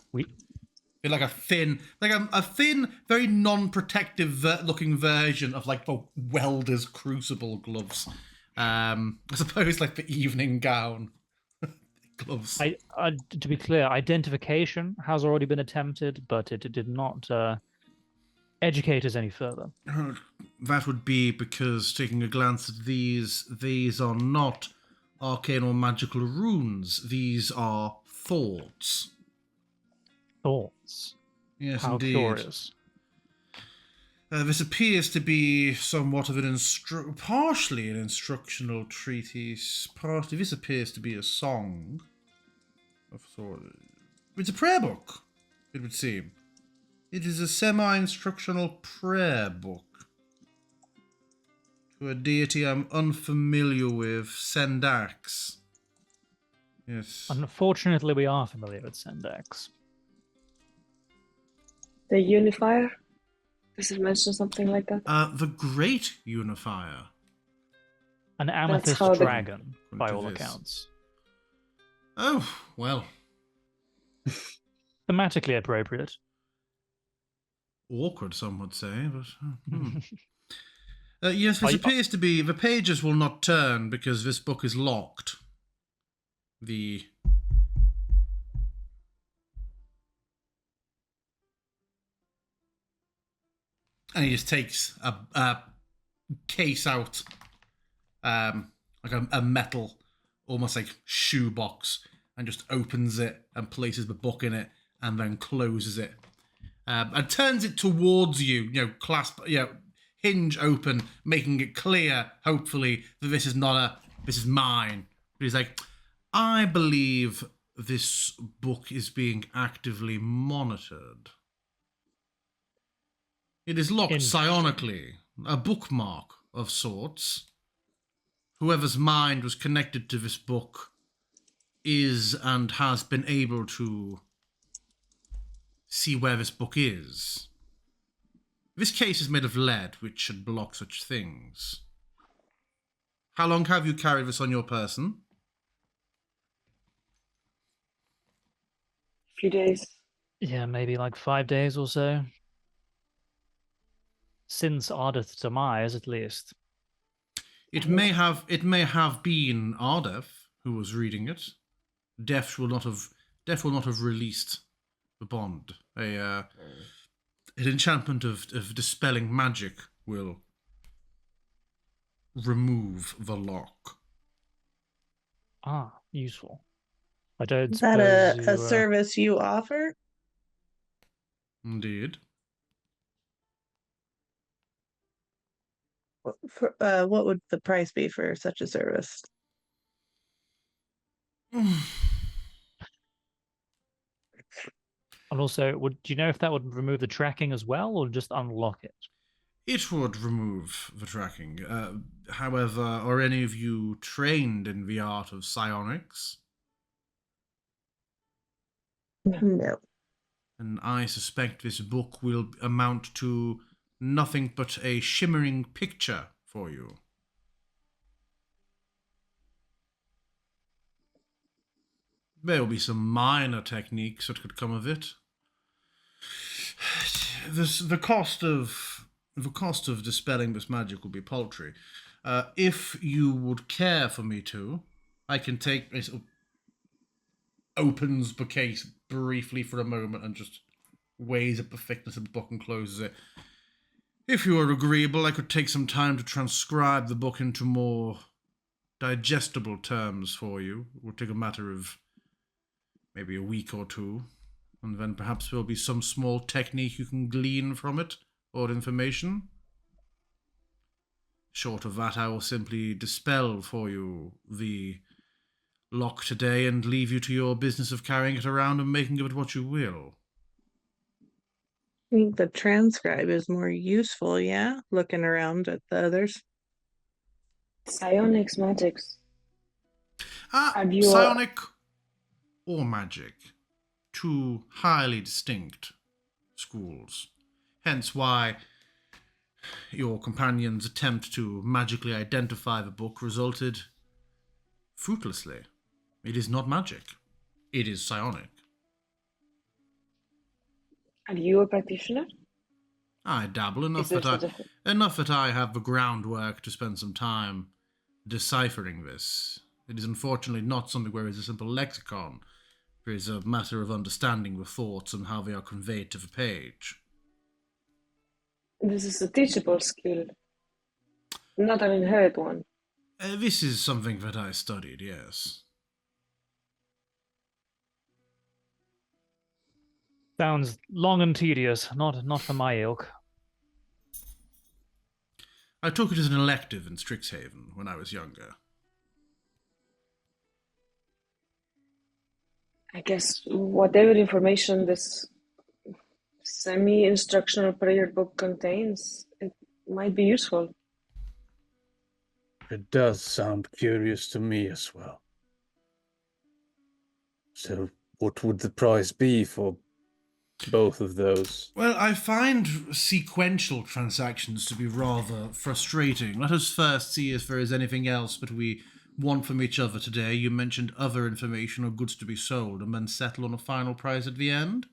like a thin, very non-protective looking version of like the welder's crucible gloves. I suppose like the evening gown gloves. To be clear, identification has already been attempted, but it did not educate us any further. That would be because taking a glance at these are not arcane or magical runes. These are thoughts. Thoughts. Yes, How indeed. curious. This appears to be somewhat of partially an instructional treatise. Partly, this appears to be a song of sort. It's a prayer book, it would seem. It is a semi-instructional prayer book to a deity I'm unfamiliar with, Sendax. Yes. Unfortunately, we are familiar with Sendax. The unifier? Does it mention something like that? The Great Unifier. An amethyst how the- dragon, by all this. accounts. Oh, well. Thematically appropriate. Awkward, some would say, but... yes, this appears to be... The pages will not turn because this book is locked. And he just takes a case out, like a metal, almost like shoebox, and just opens it and places the book in it, and then closes it, and turns it towards you. Hinge open, making it clear, hopefully, that this is mine. But he's like, I believe this book is being actively monitored. It is locked psionically, a bookmark of sorts. Whoever's mind was connected to this book is and has been able to see where this book is. This case is made of lead, which should block such things. How long have you carried this on your person? A few days. Yeah, maybe like 5 days or so. Since Ardeth's demise, at least. It may have been Ardeth who was reading it. Death will not have released the bond. An enchantment of dispelling magic will remove the lock. Ah, useful. I don't Is that suppose a service you offer? Indeed. What would the price be for such a service? And also, do you know if that would remove the tracking as well, or just unlock it? It would remove the tracking. However, are any of you trained in the art of psionics? No. And I suspect this book will amount to nothing but a shimmering picture for you. There will be some minor techniques that could come of it. The cost of dispelling this magic will be paltry. If you would care for me to, I can take this. Opens the case briefly for a moment and just weighs up the thickness of the book and closes it. If you are agreeable, I could take some time to transcribe the book into more digestible terms for you. It would take a matter of maybe a week or two, and then perhaps there'll be some small technique you can glean from it, or information. Short of that, I will simply dispel for you the lock today and leave you to your business of carrying it around and making of it what you will. I think the transcribe is more useful, yeah? Looking around at the others. Psionics, magics. Have you, Psionic or magic. Two highly distinct schools. Hence why your companion's attempt to magically identify the book resulted fruitlessly. It is not magic. It is psionic. are you a practitioner? I dabble enough Is there that such a thing? enough that I have the groundwork to spend some time deciphering this. It is unfortunately not something where it's a simple lexicon. It is a matter of understanding the thoughts and how they are conveyed to the page. This is a teachable skill, not an inherent one. This is something that I studied, yes. Sounds long and tedious. Not for my ilk. I took it as an elective in Strixhaven when I was younger. I guess whatever information this semi-instructional prayer book contains, it might be useful. It does sound curious to me as well. So, what would the price be for both of those? Well, I find sequential transactions to be rather frustrating. Let us first see if there is anything else that we want from each other today. You mentioned other information or goods to be sold, and then settle on a final price at the end.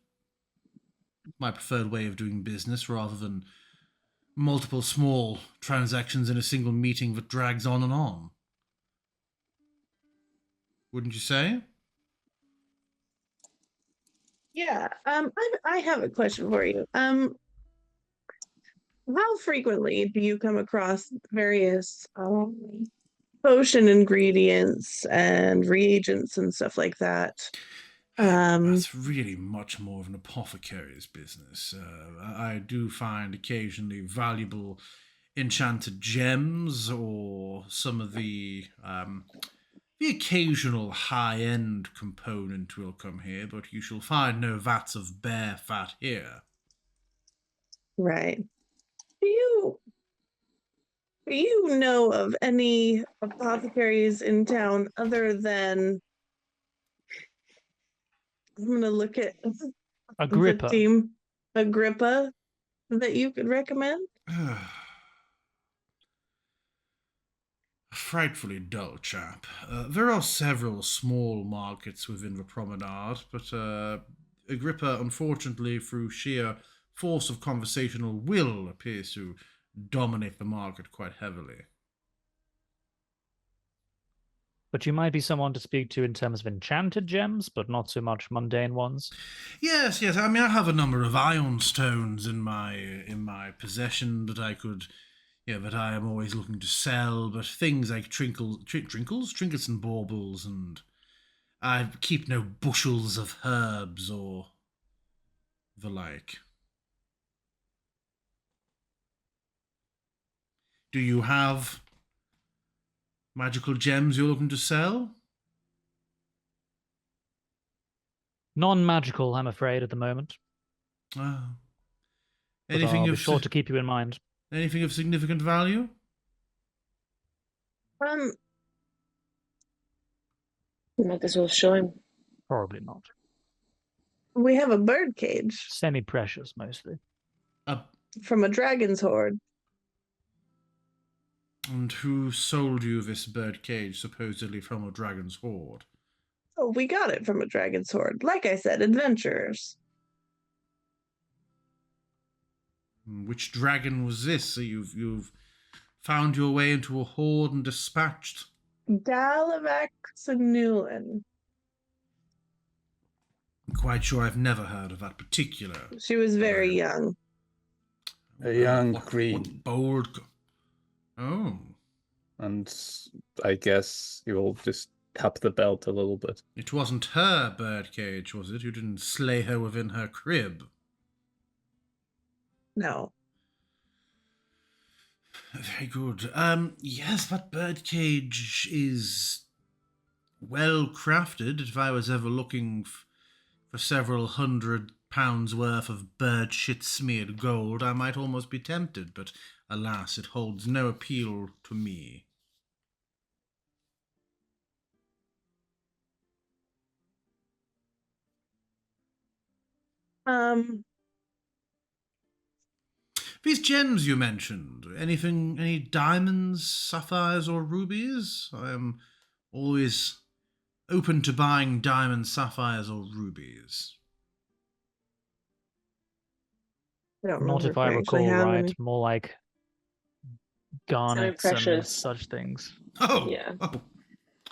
My preferred way of doing business, rather than multiple small transactions in a single meeting that drags on and on. Wouldn't you say? Yeah, I have a question for you. How frequently do you come across various potion ingredients and reagents and stuff like that? That's really much more of an apothecary's business. I do find occasionally valuable enchanted gems or some of the occasional high-end component will come here, but you shall find no vats of bear fat here. Right. Do you know of any apothecaries in town other than, I'm gonna look at Agrippa. the team, Agrippa, that you could recommend? A frightfully dull chap. There are several small markets within the promenade, but Agrippa, unfortunately, through sheer force of conversational will, appears to dominate the market quite heavily. But you might be someone to speak to in terms of enchanted gems, but not so much mundane ones. Yes. I mean, I have a number of ion stones in my possession that I could, that I am always looking to sell. But things like trinkets and baubles, and I keep no bushels of herbs or the like. Do you have magical gems you're looking to sell? Non-magical, I'm afraid, at the moment. Ah. But Anything I'll be of sure to keep you in mind. anything of significant value? Might as well show him. Probably not. We have a bird cage Semi-precious, mostly. from a dragon's hoard. And who sold you this bird cage, supposedly from a dragon's hoard? Oh, we got it from a dragon's hoard. Like I said, adventurers. Which dragon was this? So you've found your way into a hoard and dispatched. Dalivax and Newland. I'm quite sure I've never heard of that particular. She was very young. A young What queen. bold. Oh, And I guess you will just tap the belt a little bit. it wasn't her birdcage, was it? You didn't slay her within her crib. No. Very good. Yes, that birdcage is well crafted. If I was ever looking for several £100 worth of bird shit smeared gold, I might almost be tempted, but alas, it holds no appeal to me. These gems you mentioned, any diamonds, sapphires, or rubies? I am always open to buying diamonds, sapphires, or rubies. I don't Not remember if I we actually recall have right. any. More like garnets and Semi-precious. such things. Oh, Yeah. oh,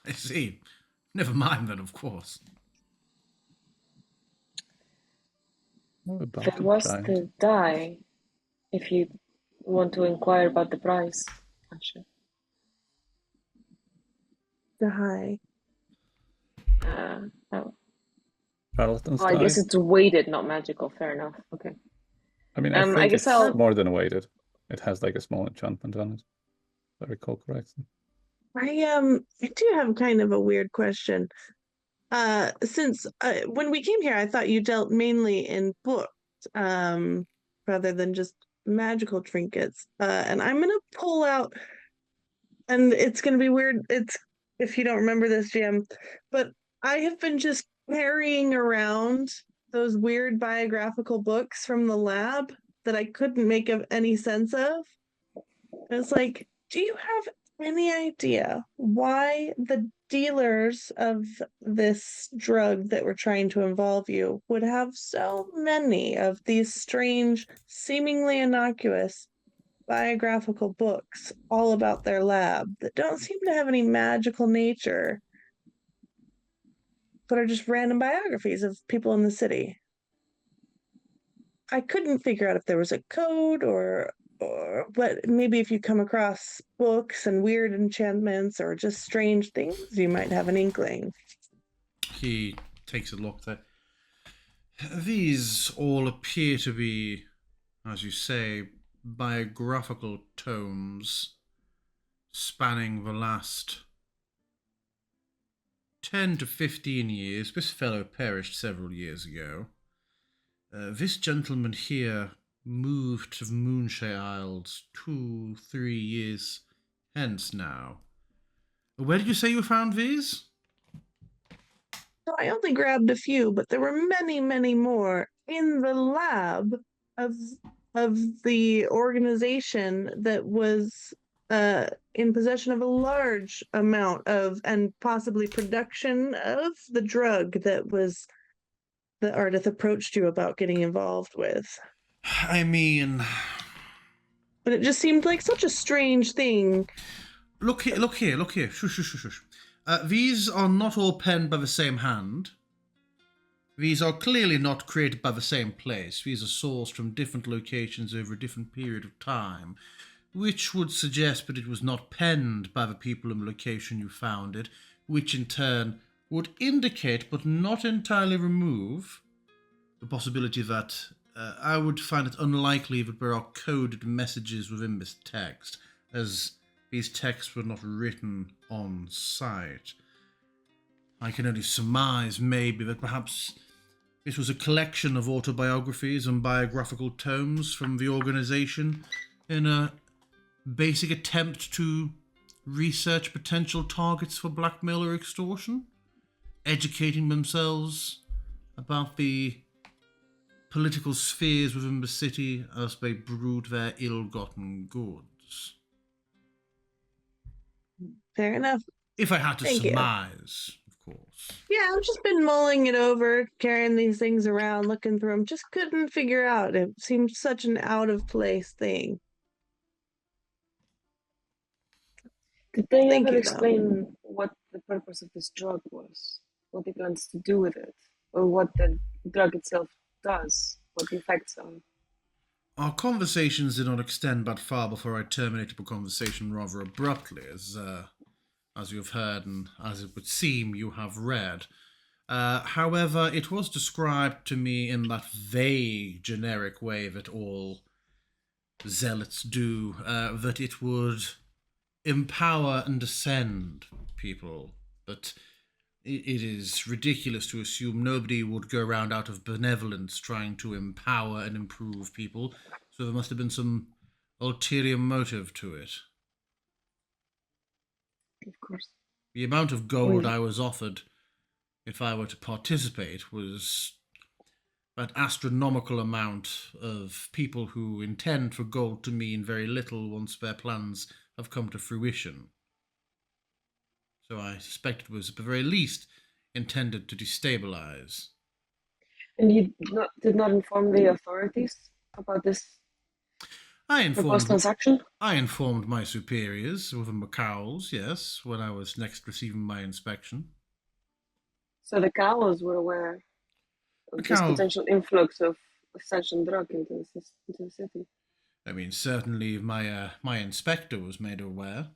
I see. Never mind then, of course. About That the was giant. the die. If you want to inquire about the price, actually. The high. Oh. Charlatan's Oh, I guess die? it's weighted, not magical. Fair enough. Okay. I mean, I I think guess it's I'll- more than weighted. It has like a small enchantment on it, if I recall correctly. I do have kind of a weird question. Since when we came here, I thought you dealt mainly in books, rather than just magical trinkets. And I'm gonna pull out, and it's gonna be weird. It's if you don't remember this, Jim, but I have been just carrying around those weird biographical books from the lab that I couldn't make any sense of. And it's like, do you have any idea why the dealers of this drug that were trying to involve you would have so many of these strange, seemingly innocuous biographical books all about their lab that don't seem to have any magical nature, but are just random biographies of people in the city? I couldn't figure out if there was a code or but maybe if you come across books and weird enchantments or just strange things, you might have an inkling. He takes a look there. These all appear to be, as you say, biographical tomes spanning the last 10 to 15 years. This fellow perished several years ago. This gentleman here moved to the Moonshade Isles 2-3 years hence now. Where did you say you found these? So I only grabbed a few, but there were many, many more in the lab of the organization that was in possession of a large amount of and possibly production of the drug that Ardith approached you about getting involved with. I mean, But it just seemed like such a strange thing. look here. Shush, shush, shush, shush. These are not all penned by the same hand. These are clearly not created by the same place. These are sourced from different locations over a different period of time, which would suggest that it was not penned by the people in the location you found it, which in turn would indicate, but not entirely remove, the possibility that I would find it unlikely that there are coded messages within this text, as these texts were not written on site. I can only surmise, maybe, that perhaps this was a collection of autobiographies and biographical tomes from the organization in a basic attempt to research potential targets for blackmail or extortion, educating themselves about the political spheres within the city as they brewed their ill-gotten goods. Fair enough. If I had to Thank you. surmise, of course. Yeah, I've just been mulling it over, carrying these things around, looking through them. Just couldn't figure out. It seemed such an out of place thing. Did they Thank ever you, explain what the purpose of this drug was? What he plans to do with it? Or what the drug itself does? What the effects are? Our conversations did not extend but far before I terminated the conversation rather abruptly, as you have heard and as it would seem you have read. However, it was described to me in that vague, generic way that all zealots do, that it would empower and ascend people. But it is ridiculous to assume nobody would go around out of benevolence trying to empower and improve people, so there must have been some ulterior motive to it. Of course. The amount of gold Mm. I was offered if I were to participate was that astronomical amount of people who intend for gold to mean very little once their plans have come to fruition. So I suspect it was at the very least intended to destabilize. And you did not inform the authorities about this I proposed informed transaction? I informed my superiors, or the Macauls, yes, when I was next receiving my inspection. So the cows were aware of this Macau, potential influx of essential drug into the city. I mean, certainly my inspector was made aware.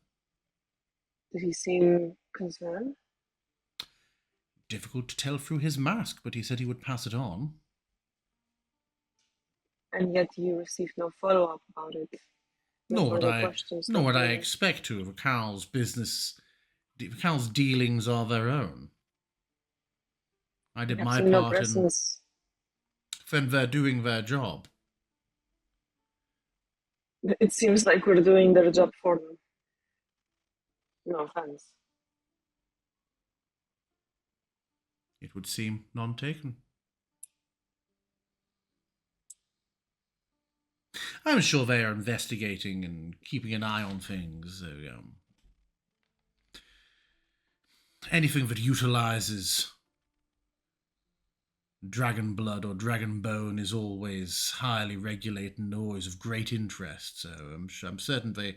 Did he seem concerned? Difficult to tell through his mask, but he said he would pass it on. And yet you received no follow-up about it. No Nor would further I, questions. nor no would I further- expect to. The Cowl's business, the Cowl's dealings are their own. I did I've my seen no part in presence. when they're doing their job. It seems like we're doing their job for them. No offense. It would seem none taken. I'm sure they are investigating and keeping an eye on things. So, anything that utilizes dragon blood or dragon bone is always highly regulated and always of great interest. So I'm certain they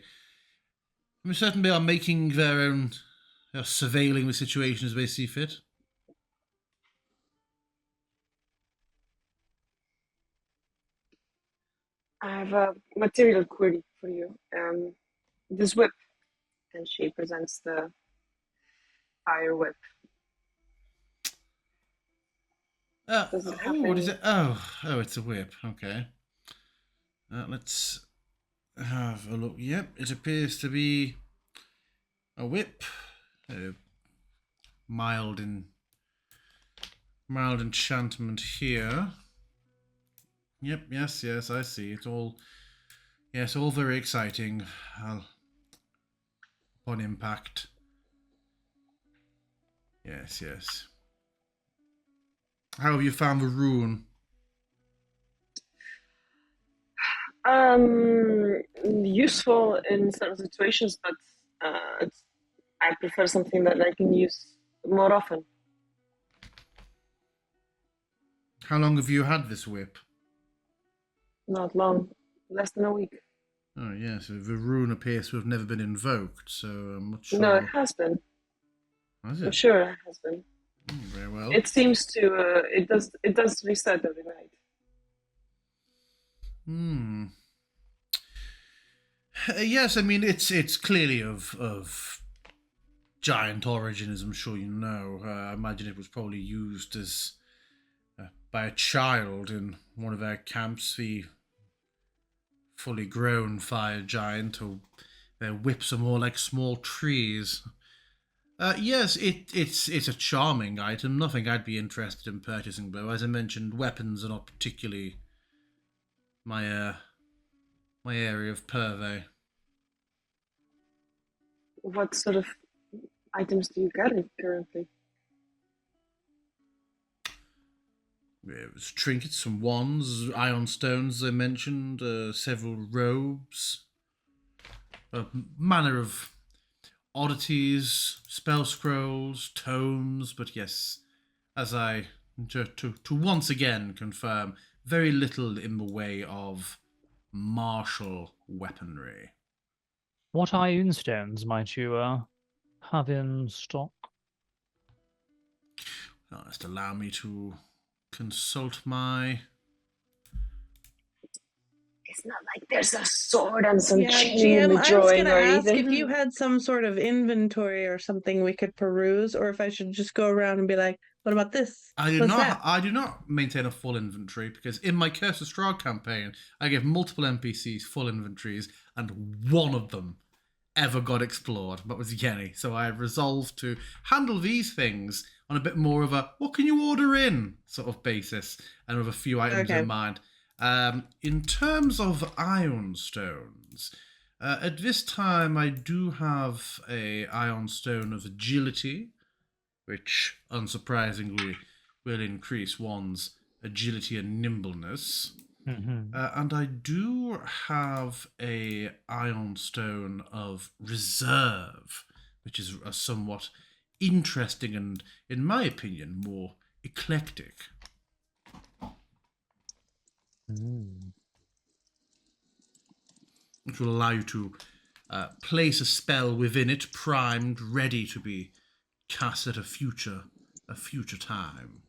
are making their own, surveilling the situation as they see fit. I have a material query for you. This whip, and she presents the fire whip. Does it have what is any- it? Oh, it's a whip. Okay. Let's have a look. Yep, it appears to be a whip. Mild enchantment here. Yep, yes, I see. It's all, yes, all very exciting. Upon impact. Yes. How have you found the rune? Useful in certain situations, but I prefer something that I can use more often. How long have you had this whip? Not long, less than a week. Oh, yes, the rune appears to have never been invoked, so I'm not sure. No, it has been. Has I'm it? sure it has been. Very well. It seems to. It does reset every night. Yes, I mean it's clearly of giant origin, as I'm sure you know. I imagine it was probably used as by a child in one of their camps. The fully grown fire giant, or their whips are more like small trees. Yes, it's a charming item. Nothing I'd be interested in purchasing, though. As I mentioned, weapons are not particularly my area of purvey. What sort of items do you carry currently? It was trinkets, some wands, iron stones, as I mentioned, several robes, a manner of oddities, spell scrolls, tomes, but yes, as I to once again confirm, very little in the way of martial weaponry. What iron stones might you have in stock? Just allow me to consult my... It's not like there's a sword and some Yeah, chain in GM, the I was drawing gonna or ask if anything. you had some sort of inventory or something we could peruse, or if I should just go around and be like, what about this? I do What's not. that? I do not maintain a full inventory because in my Curse of Strahd campaign, I gave multiple NPCs full inventories, and one of them ever got explored. That was Yenny. So I resolved to handle these things on a bit more of a what can you order in sort of basis, and with a few items Okay. in mind. In terms of iron stones, at this time I do have a iron stone of agility, which unsurprisingly will increase one's agility and nimbleness. Mm-hmm. And I do have a iron stone of reserve, which is a somewhat interesting and, in my opinion, more eclectic. Mm. Which will allow you to place a spell within it, primed, ready to be cast at a future time.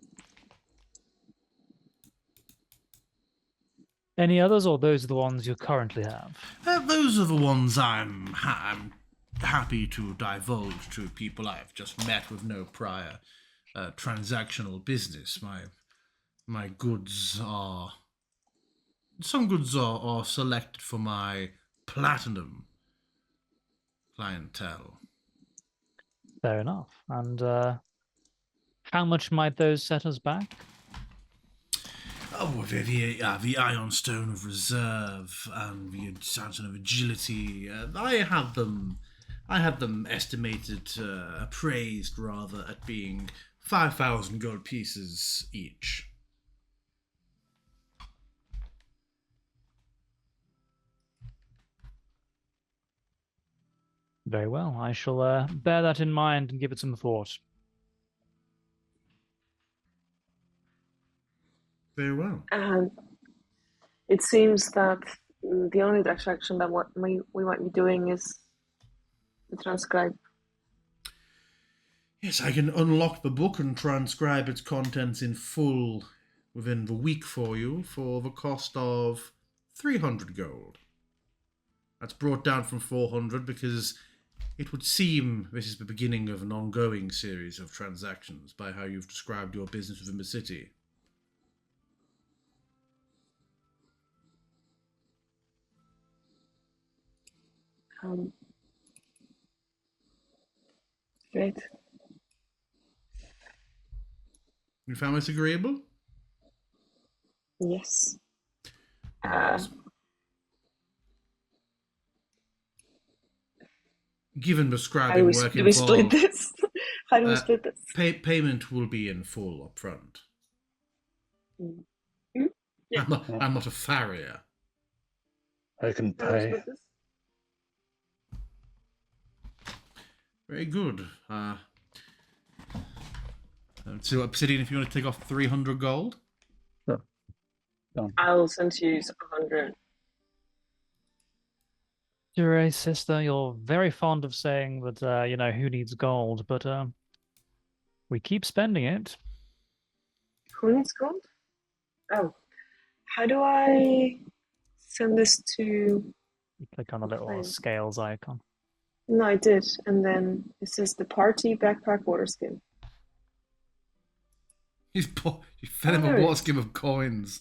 Any others, or those are the ones you currently have? Those are the ones I'm happy to divulge to people I've just met with no prior transactional business. My goods are... Some goods are selected for my platinum clientele. Fair enough. And how much might those set us back? Oh, the Iron Stone of Reserve and the Fountain of Agility. I had them estimated, appraised rather, at being 5,000 gold pieces each. Very well. I shall bear that in mind and give it some thought. Very well. It seems that the only distraction that we might be doing is the transcribe. Yes, I can unlock the book and transcribe its contents in full within the week for you for the cost of 300 gold. That's brought down from 400 because it would seem this is the beginning of an ongoing series of transactions by how you've described your business within the city. Great. You found this agreeable? Yes. Given the How scribing work do we split involved, this? How do we split this? payment will be in full up front. Yeah. I'm not a farrier. I can How do we pay. split this? Very good. So, Obsidian, if you want to take off 300 gold. Sure. Done. I'll send you 100. Dear sister, you're very fond of saying that, who needs gold, but we keep spending it. Who needs gold? Oh, how do I send this to? You click on the little Fine. scales icon. No, I did, and then it says the party backpack water skin. You fed him a water skim of coins.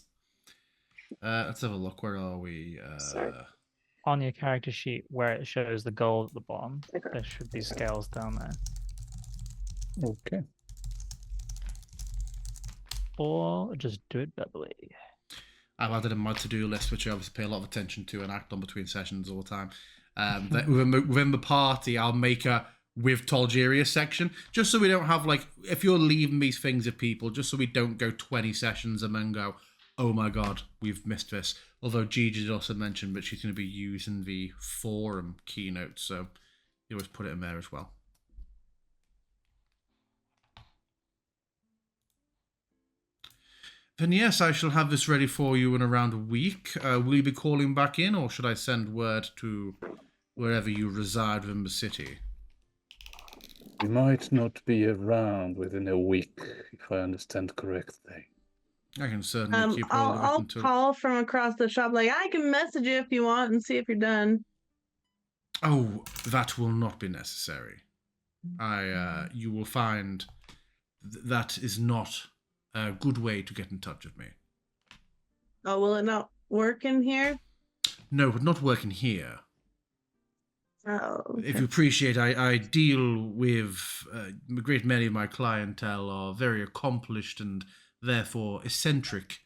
Let's have a look. Where are we? Sorry. On your character sheet where it shows the gold at the bottom, Okay. there should be scales down there. Okay. Or just do it verbally. I've added in my to-do list, which I obviously pay a lot of attention to and act on between sessions all the time. That within the party, I'll make a with Tolgeria section, just so we don't have, like, if you're leaving these things of people, just so we don't go 20 sessions and then go, oh my god, we've missed this. Although Gigi did also mention that she's going to be using the forum keynote, so you always put it in there as well. Then yes, I shall have this ready for you in around a week. Will you be calling back in, or should I send word to wherever you reside within the city. We might not be around within a week, if I understand correctly. I can certainly keep hold of it I'll until... call from across the shop. Like, I can message you if you want and see if you're done. Oh, that will not be necessary. You will find that is not a good way to get in touch with me. Oh, will it not work in here? No, but not working here. Oh, okay. If you appreciate, I deal with a great many of my clientele are very accomplished and therefore eccentric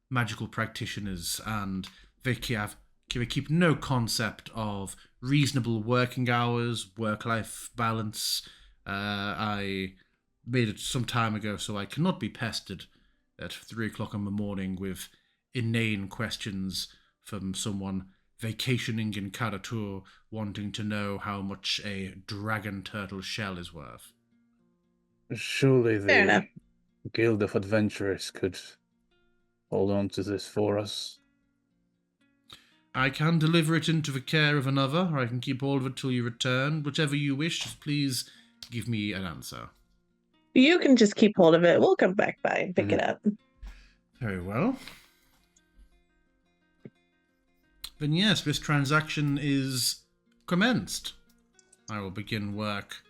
magical practitioners, and they keep no concept of reasonable working hours, work-life balance. I made it some time ago, so I cannot be pestered at 3 o'clock in the morning with inane questions from someone vacationing in Karatur wanting to know how much a dragon turtle shell is worth. Surely Fair enough. the Guild of Adventurers could hold on to this for us. I can deliver it into the care of another, or I can keep hold of it till you return. Whichever you wish, just please give me an answer. You can just keep hold of it. We'll come back by and pick it up. Very well. Then yes, this transaction is commenced. I will begin work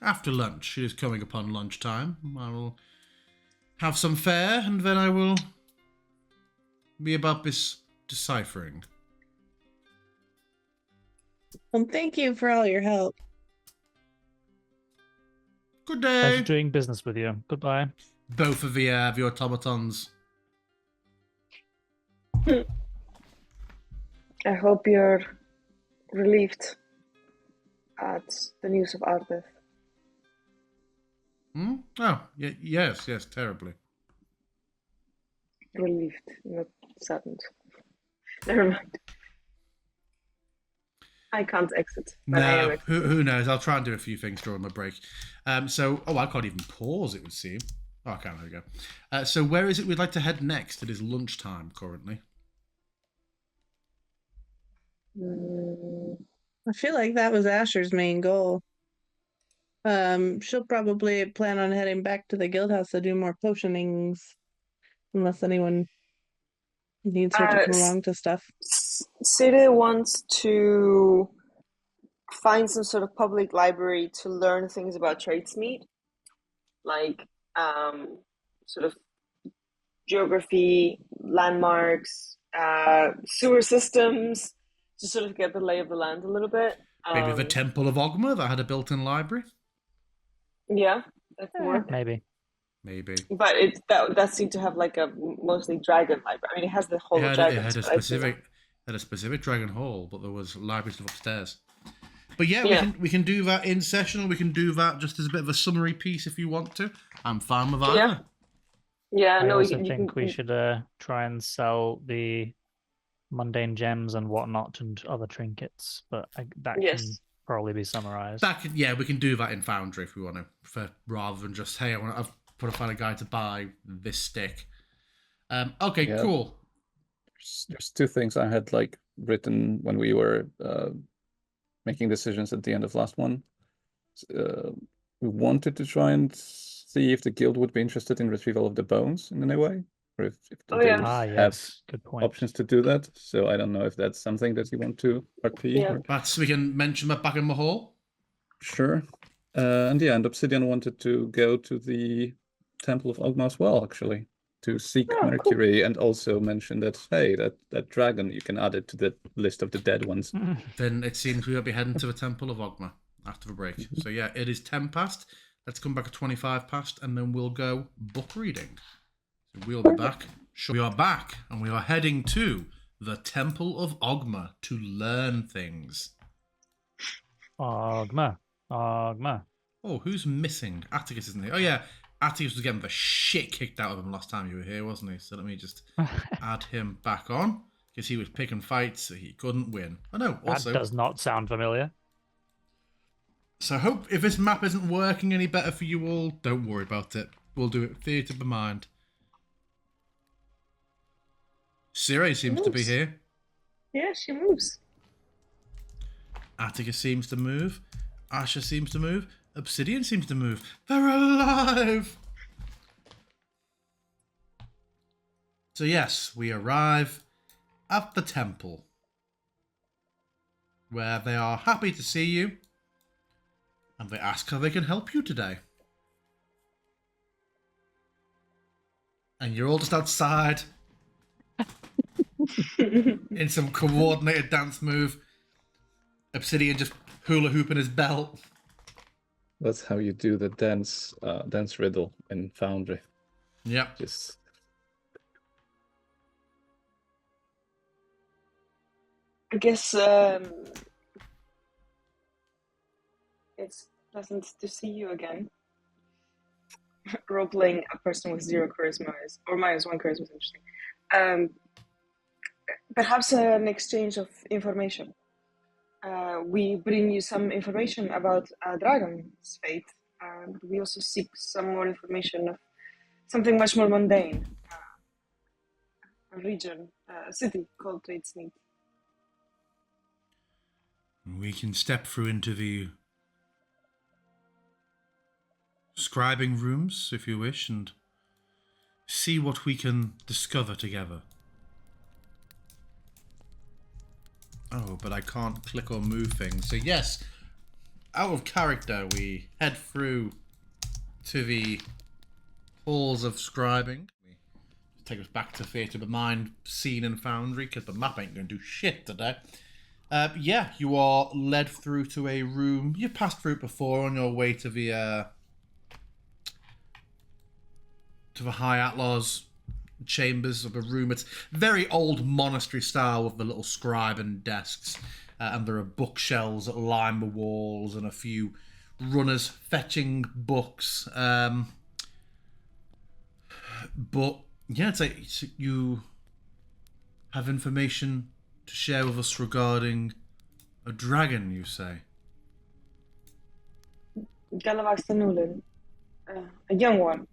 after lunch. It is coming upon lunchtime. I will have some fare, and then I will be about this deciphering. Well, thank you for all your help. Good Pleasure day. doing business with you. Goodbye. Both of the automatons. I hope you're relieved at the news of our death. Oh, yes, terribly. Relieved, not saddened. Never mind. I can't exit, but I am No, exiting. who knows? I'll try and do a few things during my break. I can't even pause, it would seem. Oh, I can, there we go. So where is it we'd like to head next? It is lunchtime currently. I feel like that was Asher's main goal. She'll probably plan on heading back to the guild house to do more potionings, unless anyone needs her to come along to stuff. City wants to find some sort of public library to learn things about tradesmead, like sort of geography, landmarks, sewer systems, to sort of get the lay of the land a little bit. Maybe the Temple of Ogma that had a built-in library? Yeah, that can work. Maybe. But that seemed to have like a mostly dragon library. I mean, it has the whole of dragons. It had a specific dragon hall, but there was libraries upstairs. But yeah, we can do that in session, or we can do that just as a bit of a summary piece if you want to. I'm fine with either. Yeah, I no, also think we should try and sell the mundane gems and whatnot and other trinkets, but that can probably be summarized. We can do that in Foundry if we want to, rather than just, hey, I've put to find a guy to buy this stick. Okay, cool. There's two things I had written when we were making decisions at the end of last one. We wanted to try and see if the guild would be interested in retrieval of the bones in any way, or if they would have good point. options to do that. So I don't know if that's something that you want to RP. Yeah. But we can mention that back in the hall. Sure. And Obsidian wanted to go to the Temple of Ogma as well, actually, to seek Mercury, and also mention that, hey, that dragon, you can add it to the list of the dead ones. Then it seems we'll be heading to the Temple of Ogma after the break. So yeah, it is 10 past. Let's come back at 25 past, and then we'll go book reading. So we'll be back. We are back, and we are heading to the Temple of Ogma to learn things. Ogma. Oh, who's missing? Atticus, isn't he? Oh yeah, Atticus was getting the shit kicked out of him last time you were here, wasn't he? So let me just add him back on, because he was picking fights, so he couldn't win. Oh no, also... That does not sound familiar. So hope if this map isn't working any better for you all, don't worry about it. We'll do it. Theatre of the mind. Sire seems to be here. Yeah, she moves. Attica seems to move. Asha seems to move. Obsidian seems to move. They're alive! So yes, we arrive at the temple, where they are happy to see you, and they ask how they can help you today. And you're all just outside in some coordinated dance move. Obsidian just hula hooping his belt. That's how you do the dance riddle in Foundry. Yep. Just I guess it's pleasant to see you again. Role-playing a person with 0 charisma or -1 charisma is interesting. Perhaps an exchange of information. We bring you some information about a dragon's fate, and we also seek some more information of something much more mundane. A region, a city called Tradesneed. We can step through into the scribing rooms, if you wish, and see what we can discover together. Oh, but I can't click or move things. So yes, out of character, we head through to the halls of scribing. Take us back to Theatre of the Mind scene in Foundry, because the map ain't going to do shit today. Yeah, you are led through to a room. You passed through it before on your way to the High Outlaw's chambers of a room. It's very old monastery style with the little scribe and desks, and there are bookshelves that line the walls and a few runners fetching books. But yeah, it's like you have information to share with us regarding a dragon, you say? Galavaxtanulin, a young one.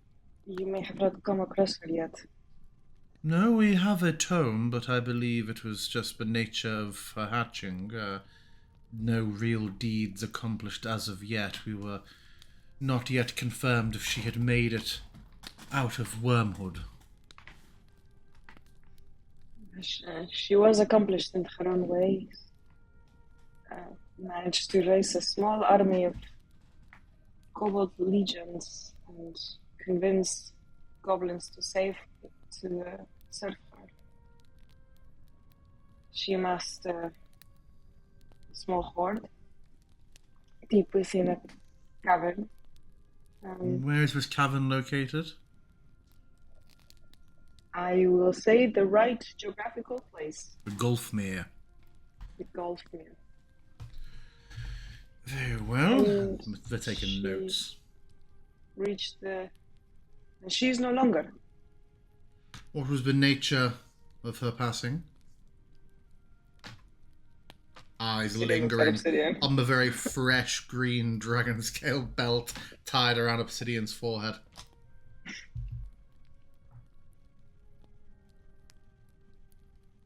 You may have not come across her yet. No, we have a tome, but I believe it was just the nature of her hatching. No real deeds accomplished as of yet. We were not yet confirmed if she had made it out of Wormhood. She was accomplished in her own ways. Managed to raise a small army of kobold legions and convince goblins to serve her. She amassed a small horde deep within a cavern. Where is this cavern located? I will say the right geographical place. The Gulfmere. The Gulfmere. Very well. And They're taking notes. Reached and she is no longer. What was the nature of her passing? Eyes lingering on the very fresh green dragon scale belt tied around Obsidian's forehead.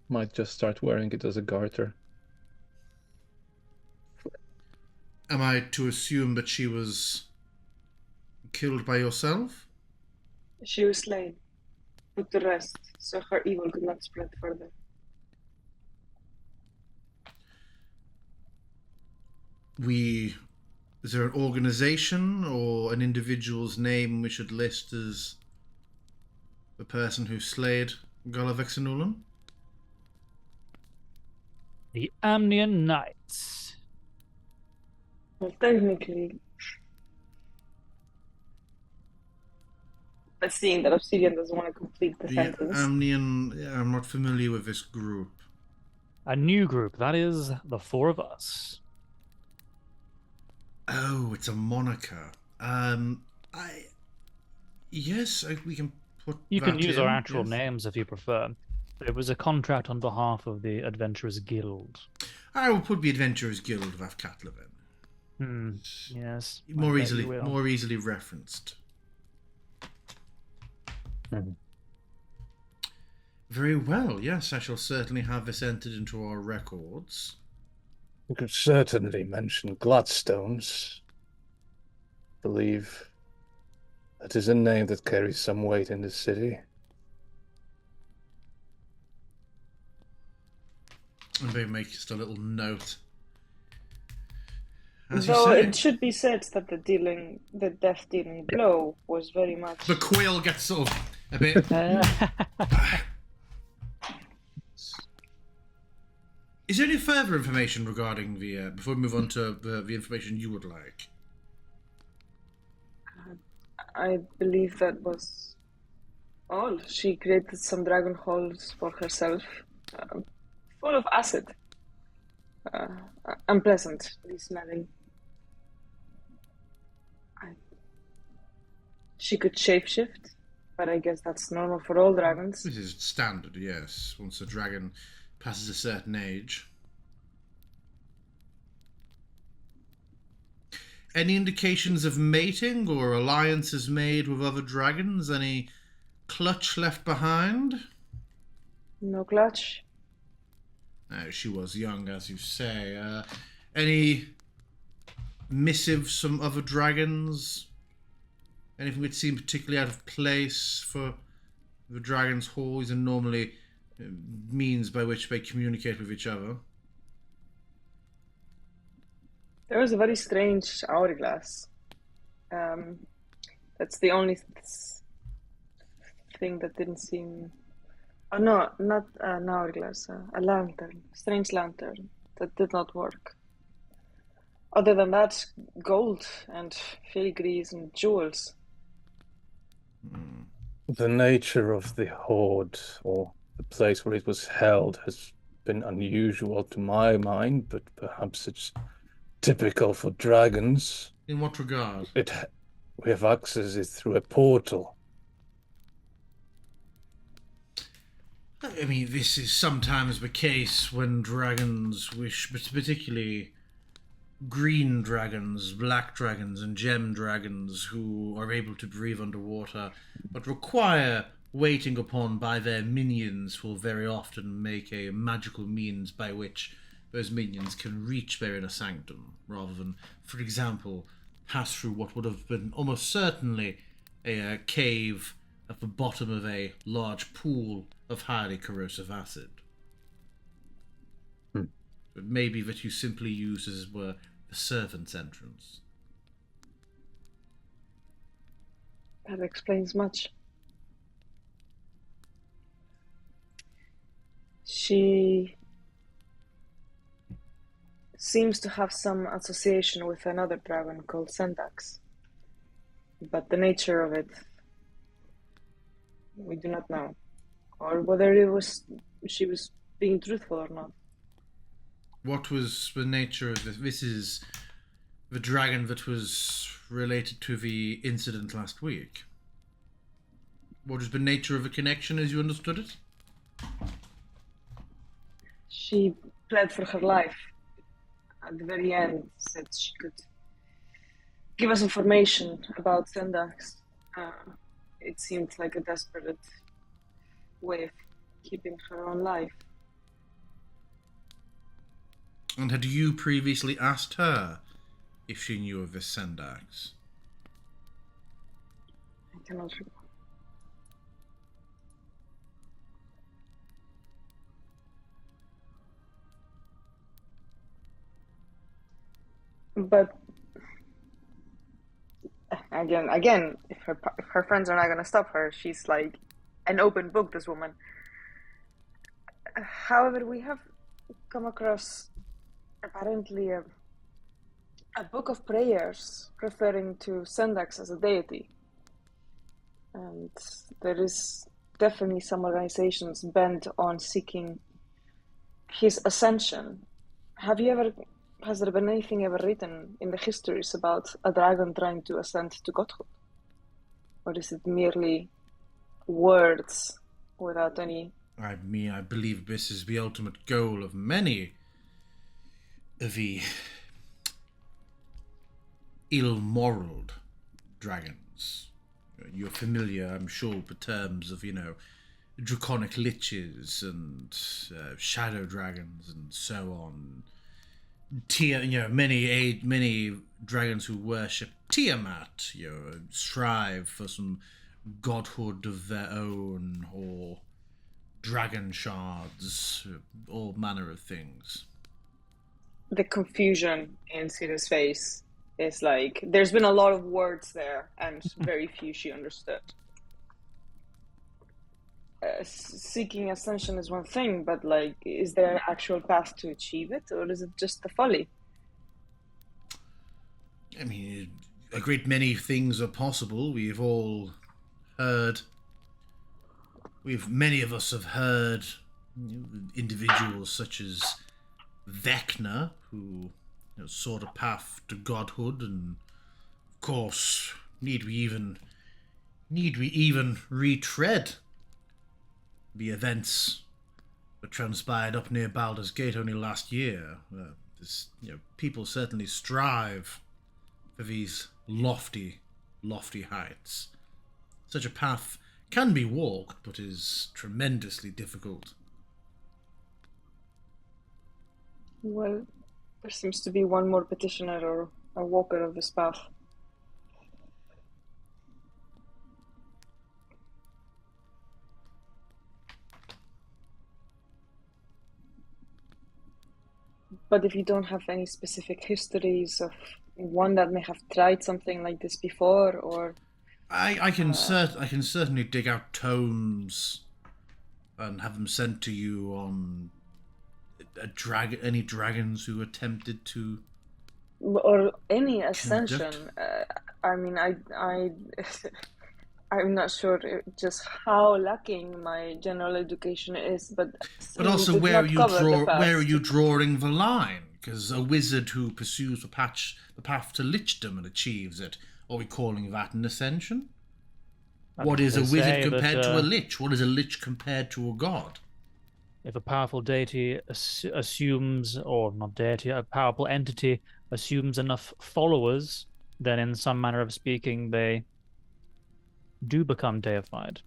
might just start wearing it as a garter. Am I to assume that she was killed by yourself? She was slain, put to rest, so her evil could not spread further. Is there an organization or an individual's name we should list as the person who slayed Galavexanulan? The Amnian Nights. Well, technically, but seeing that Obsidian doesn't want to complete the sentence. Amnian, I'm not familiar with this group. A new group, that is the four of us. Oh, it's a moniker. Yes, we can put. You can use our actual yes. names if you prefer. But it was a contract on behalf of the Adventurers Guild. I will put the Adventurers Guild of Athkatla then. Yes. More easily referenced. Very well. Yes, I shall certainly have this entered into our records. We could certainly mention Gladstones. Believe that is a name that carries some weight in the city. And they make just a little note. As you Though say, it should be said that the death dealing blow was very much. the quill gets sort of a bit. Is there any further information regarding the before we move on to the information you would like? I believe that was all. She created some dragon holes for herself, full of acid. Unpleasantly smelling. She could shapeshift, but I guess that's normal for all dragons. This is standard, yes. Once a dragon passes a certain age. Any indications of mating or alliances made with other dragons? Any clutch left behind? No clutch. She was young, as you say. Any missives from other dragons? Anything which seemed particularly out of place for the dragon's halls and normally means by which they communicate with each other? There was a very strange hourglass. That's the only thing that didn't seem. Oh no, not an hourglass. A lantern, strange lantern that did not work. Other than that, gold and filigrees and jewels. The nature of the hoard, or the place where it was held, has been unusual to my mind, but perhaps it's typical for dragons. In what regard? We have access it through a portal. I mean, this is sometimes the case when dragons wish, but particularly green dragons, black dragons, and gem dragons who are able to breathe underwater, but require waiting upon by their minions will very often make a magical means by which those minions can reach their inner sanctum, rather than, for example, pass through what would have been almost certainly a cave at the bottom of a large pool of highly corrosive acid. It may be that you simply use as it were the servant's entrance. That explains much. She seems to have some association with another dragon called Sendax. But the nature of it, we do not know. Or whether she was being truthful or not. What was the nature of this? This is the dragon that was related to the incident last week. What was the nature of the connection as you understood it? She pled for her life. At the very end, said she could give us information about Sendax. It seemed like a desperate way of keeping her own life. And had you previously asked her if she knew of this Sendax? I cannot recall. But again, if her friends are not gonna stop her, she's like an open book. This woman. However, we have come across apparently a book of prayers referring to Sendax as a deity, and there is definitely some organizations bent on seeking his ascension. Has there been anything ever written in the histories about a dragon trying to ascend to godhood? Or is it merely words without any... I mean, I believe this is the ultimate goal of many of the ill-moraled dragons. You're familiar, I'm sure, with the terms of, draconic liches and shadow dragons and so on. many dragons who worship Tiamat, strive for some godhood of their own, or dragon shards, all manner of things. The confusion in Sita's face is like, there's been a lot of words there, and very few she understood. Seeking ascension is one thing, but like, is there an actual path to achieve it, or is it just a folly? I mean, a great many things are possible. We've all heard. Many of us have heard individuals such as Vecna, who sought a path to godhood, and of course, need we even retread the events that transpired up near Baldur's Gate only last year? People certainly strive for these lofty heights. Such a path can be walked, but is tremendously difficult. Well, there seems to be one more petitioner or a walker of this path. But if you don't have any specific histories of one that may have tried something like this before, or I can certainly dig out tomes and have them sent to you on any dragons who attempted to, or any ascension. I mean, I'm not sure just how lacking my general education is, but also where are you drawing the line? Because a wizard who pursues the path to lichdom and achieves it, are we calling that an ascension? What is a wizard compared to a lich? What is a lich compared to a god? If a powerful deity assumes, or not deity, a powerful entity assumes enough followers, then in some manner of speaking, they do become deified.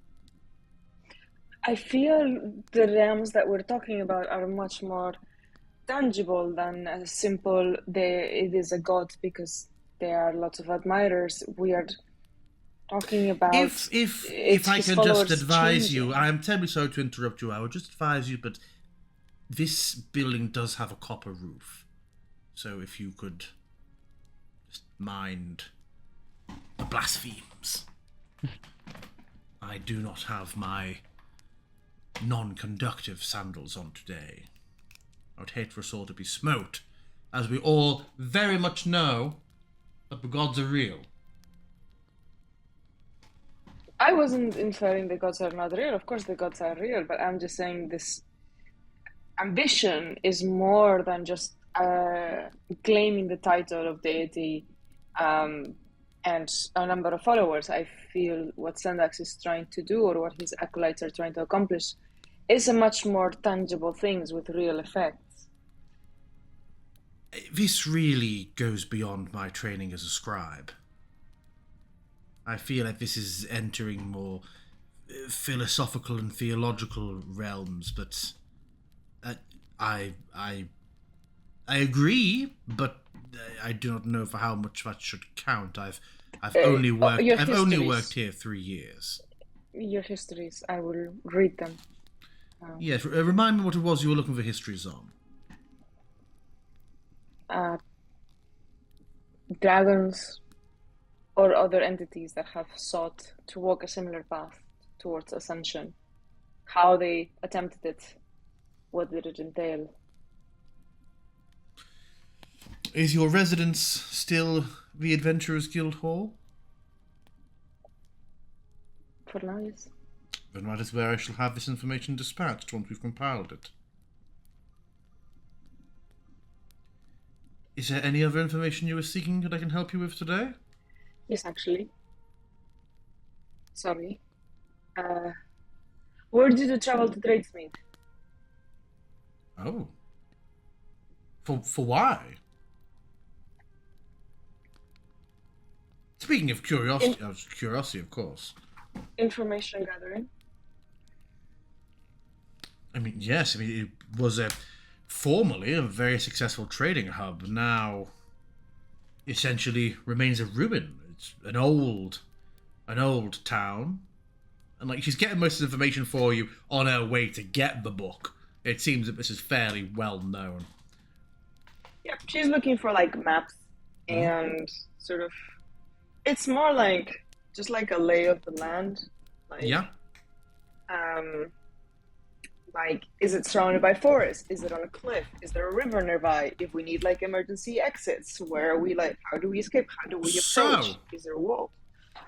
I feel the realms that we're talking about are much more tangible than a simple it is a god because there are lots of admirers. We are talking about if I can just advise you, I am terribly sorry to interrupt you. I would just advise you, but this building does have a copper roof, so if you could just mind the blasphemes. I do not have my non-conductive sandals on today. I would hate for us all to be smote, as we all very much know that the gods are real. I wasn't inferring the gods are not real. Of course the gods are real, but I'm just saying this ambition is more than just claiming the title of deity and a number of followers. I feel what Sendax is trying to do, or what his acolytes are trying to accomplish, is a much more tangible things with real effects. This really goes beyond my training as a scribe. I feel like this is entering more philosophical and theological realms, but I agree, but I do not know for how much that should count. I've only worked here 3 years. Your histories, I will read them. Yes, remind me what it was you were looking for histories on. Dragons or other entities that have sought to walk a similar path towards ascension. How they attempted it. What did it entail? Is your residence still the Adventurers Guild Hall? For now, yes. Then that is where I shall have this information dispatched once we've compiled it. Is there any other information you were seeking that I can help you with today? Yes, actually. Sorry. Where did you travel to Tradesmead? Oh. For why? Speaking of curiosity, of course. Information gathering. I mean, yes. I mean, it was a formerly a very successful trading hub, now essentially remains a ruin. It's an old town. And like she's getting most of the information for you on her way to get the book. It seems that this is fairly well known. Yeah, she's looking for like maps and sort of. It's more like just like a lay of the land. Like, Yeah. Like, is it surrounded by forest? Is it on a cliff? Is there a river nearby? If we need like emergency exits, where are we like? How do we escape? How do we approach? So, Is there a wall?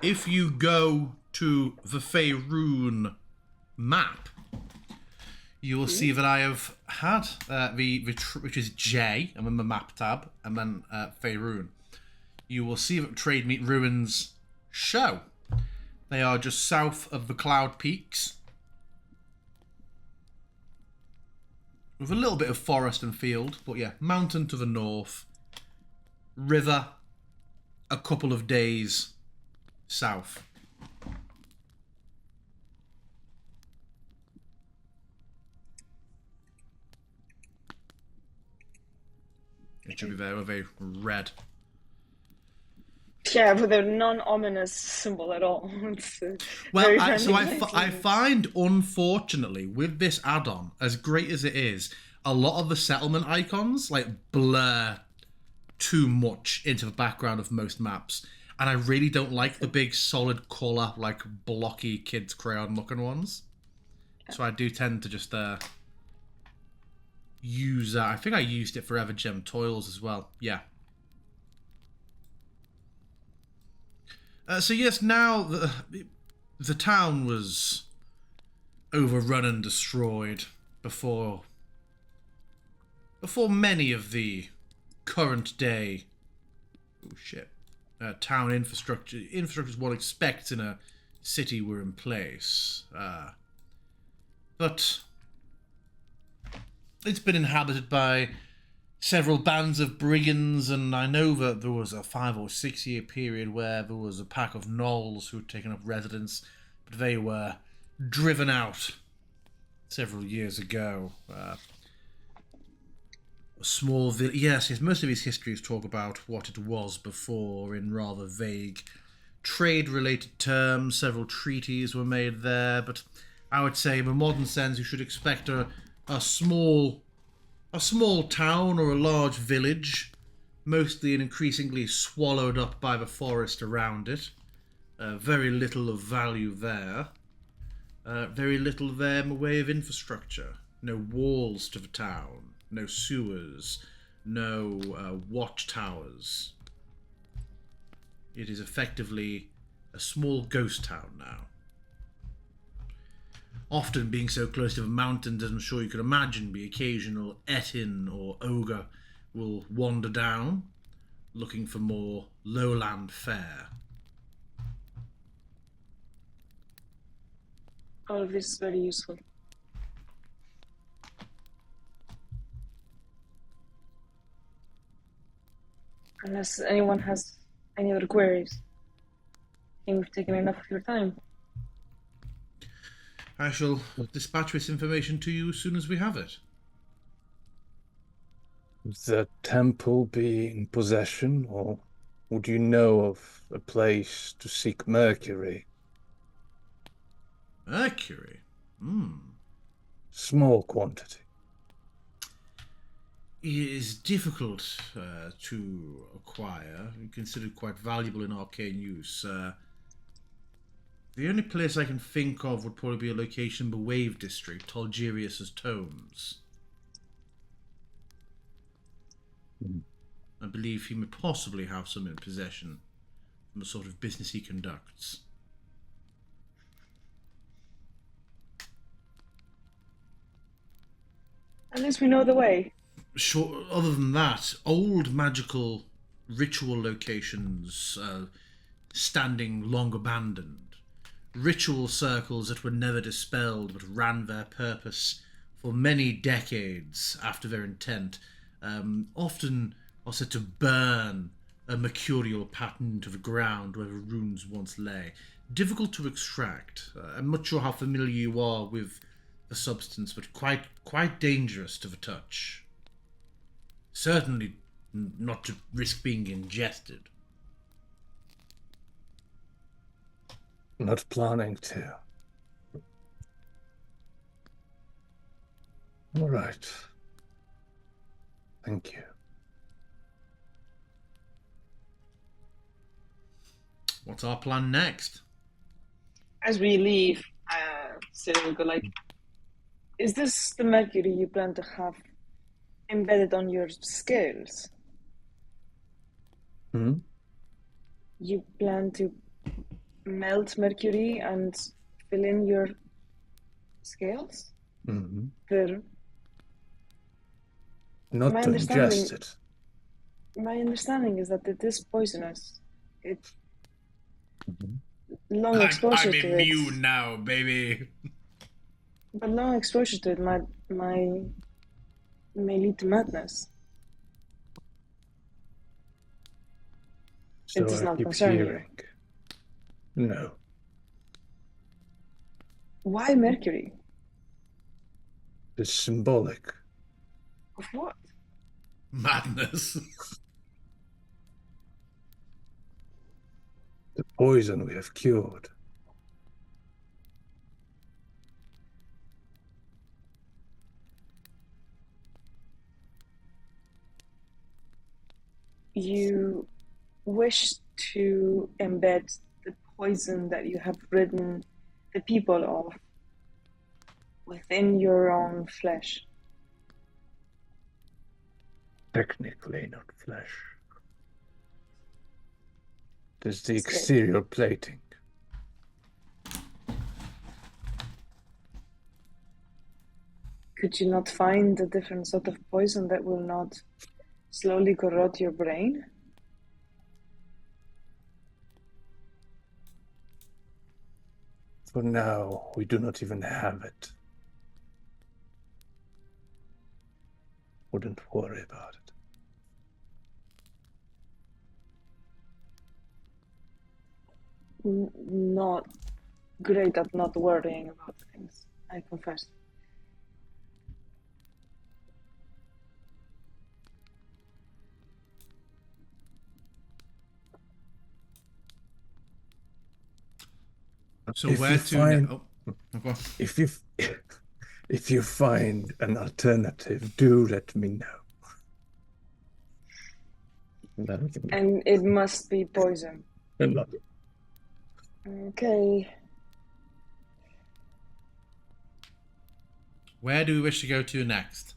if you go to the Faerun map, you will see that I have had which is J, and then the map tab, and then Faerun. You will see that Trade Meet Ruins show. They are just south of the Cloud Peaks, with a little bit of forest and field, but yeah, mountain to the north, river a couple of days south. It should be there with a red. Yeah, with a non-ominous symbol at all. It's, Well, very so friendly. I find, unfortunately, with this add-on, as great as it is, a lot of the settlement icons like blur too much into the background of most maps, and I really don't like the big solid colour, like blocky kids crayon looking ones. So I do tend to just use that. I think I used it for Evergem Toils as well. Yeah. So yes, now the town was overrun and destroyed before many of the current day town infrastructures one expects in a city were in place. But it's been inhabited by several bands of brigands, and I know that there was a 5 or 6 year period where there was a pack of gnolls who had taken up residence, but they were driven out several years ago. A small village. Yes, most of his histories talk about what it was before in rather vague trade-related terms. Several treaties were made there, but I would say in a modern sense you should expect a small town or a large village, mostly and increasingly swallowed up by the forest around it. Very little of value there. Very little there in the way of infrastructure. No walls to the town. No sewers. No watchtowers. It is effectively a small ghost town now. Often being so close to the mountains, as I'm sure you can imagine, the occasional Etin or ogre will wander down, looking for more lowland fare. All of this is very useful. Unless anyone has any other queries. I think we've taken enough of your time. I shall dispatch this information to you as soon as we have it. Would the temple be in possession, or would you know of a place to seek Mercury? Mercury? Small quantity. It is difficult to acquire, and considered quite valuable in arcane use. The only place I can think of would probably be a location in the Wave District, Tolgerius's Tomes. I believe he may possibly have some in possession from the sort of business he conducts. At least we know the way. Sure, other than that, old magical ritual locations standing long abandoned. Ritual circles that were never dispelled but ran their purpose for many decades after their intent. Often are said to burn a mercurial pattern to the ground where the runes once lay. Difficult to extract. I'm not sure how familiar you are with the substance, but quite dangerous to the touch. Certainly not to risk being ingested. Not planning to. All right. Thank you. What's our plan next? As we leave, Cyril will go like, is this the mercury you plan to have embedded on your scales? Hmm? You plan to melt mercury and fill in your scales? Mm-hmm. For Not My to understanding- ingest it. my understanding is that it is poisonous. It Mhm. long exposure I'm to immune it, now, baby. but long exposure to it may lead to madness. So does I not keep concern you. hearing. No. Why mercury? It's symbolic. Of what? Madness. The poison we have cured. You wish to embed the poison that you have ridden the people of within your own flesh. Technically not flesh. There's the Skin. exterior plating. Could you not find a different sort of poison that will not slowly corrode your brain? For now, we do not even have it. Wouldn't worry about it. Not great at not worrying about things, I confess. So If where you to find- now? Oh, go on. If you find an alternative, do let me know. Then we can- And it must be poison. Okay. Where do we wish to go to next?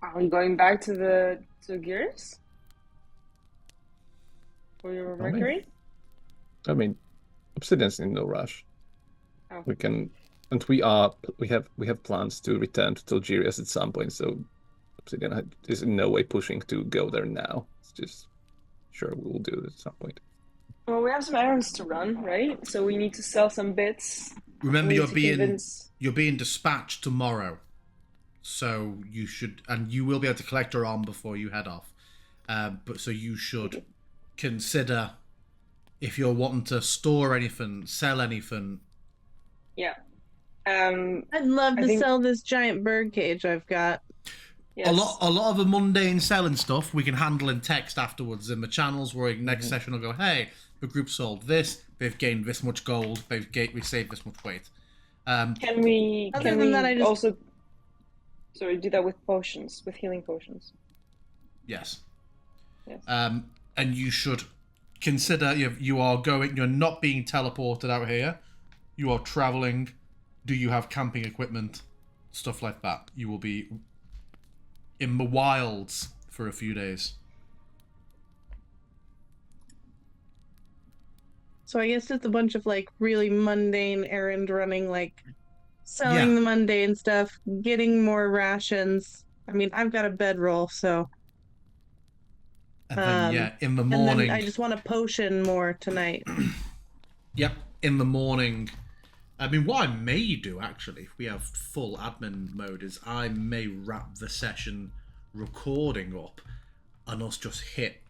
Are we going back to Gears? For your Are we? mercury? I mean, Obsidian's in no rush. Oh. We can, and we have plans to return to Tulgirius at some point. So Obsidian is in no way pushing to go there now. It's just sure we will do it at some point. Well, we have some errands to run, right? So we need to sell some bits. Remember, We you're need to being convince- dispatched tomorrow, so you should, and you will be able to collect your arm before you head off. But so you should consider if you're wanting to store anything, sell anything. Yeah. I'd love I to think- sell this giant bird cage I've got. Yes. A lot of the mundane selling stuff we can handle in text afterwards in the channels. Where next session will go, hey, the group sold this, they've gained this much gold, we saved this much weight. Can we? Other Can than we that, I just- also? Sorry, do that with potions, with healing potions. Yes. Yes. And you should consider you're not being teleported out here. You are traveling. Do you have camping equipment? Stuff like that. You will be in the wilds for a few days. So I guess it's a bunch of like really mundane errand running, like selling Yeah. the mundane stuff, getting more rations. I mean, I've got a bedroll, so And then in the and morning. then I just want a potion more tonight. Yep, in the morning. I mean, what I may do, actually, if we have full admin mode, is I may wrap the session recording up and us just hit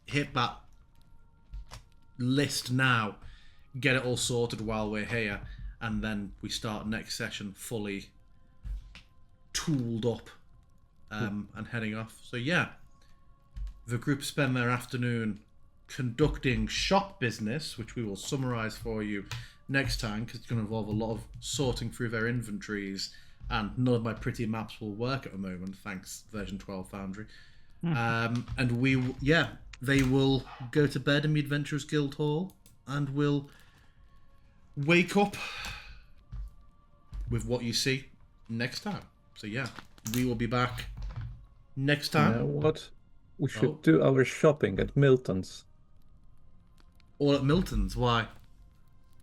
that list now, get it all sorted while we're here, and then we start next session fully tooled up and heading off. So yeah, the group spend their afternoon conducting shop business, which we will summarize for you next time because it's going to involve a lot of sorting through their inventories, and none of my pretty maps will work at the moment, thanks version 12 Foundry. And they will go to bed in the Adventurers Guild Hall, and will wake up with what you see next time. So yeah, we will be back next time. You know what? We should do our shopping at Milton's. Or at Milton's. Why?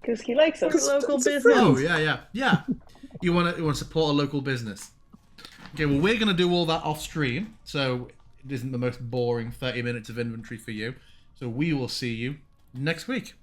Because he likes us. Local it's a business. Oh yeah. You want to support a local business. Okay, well we're gonna do all that off stream, so it isn't the most boring 30 minutes of inventory for you. So we will see you next week.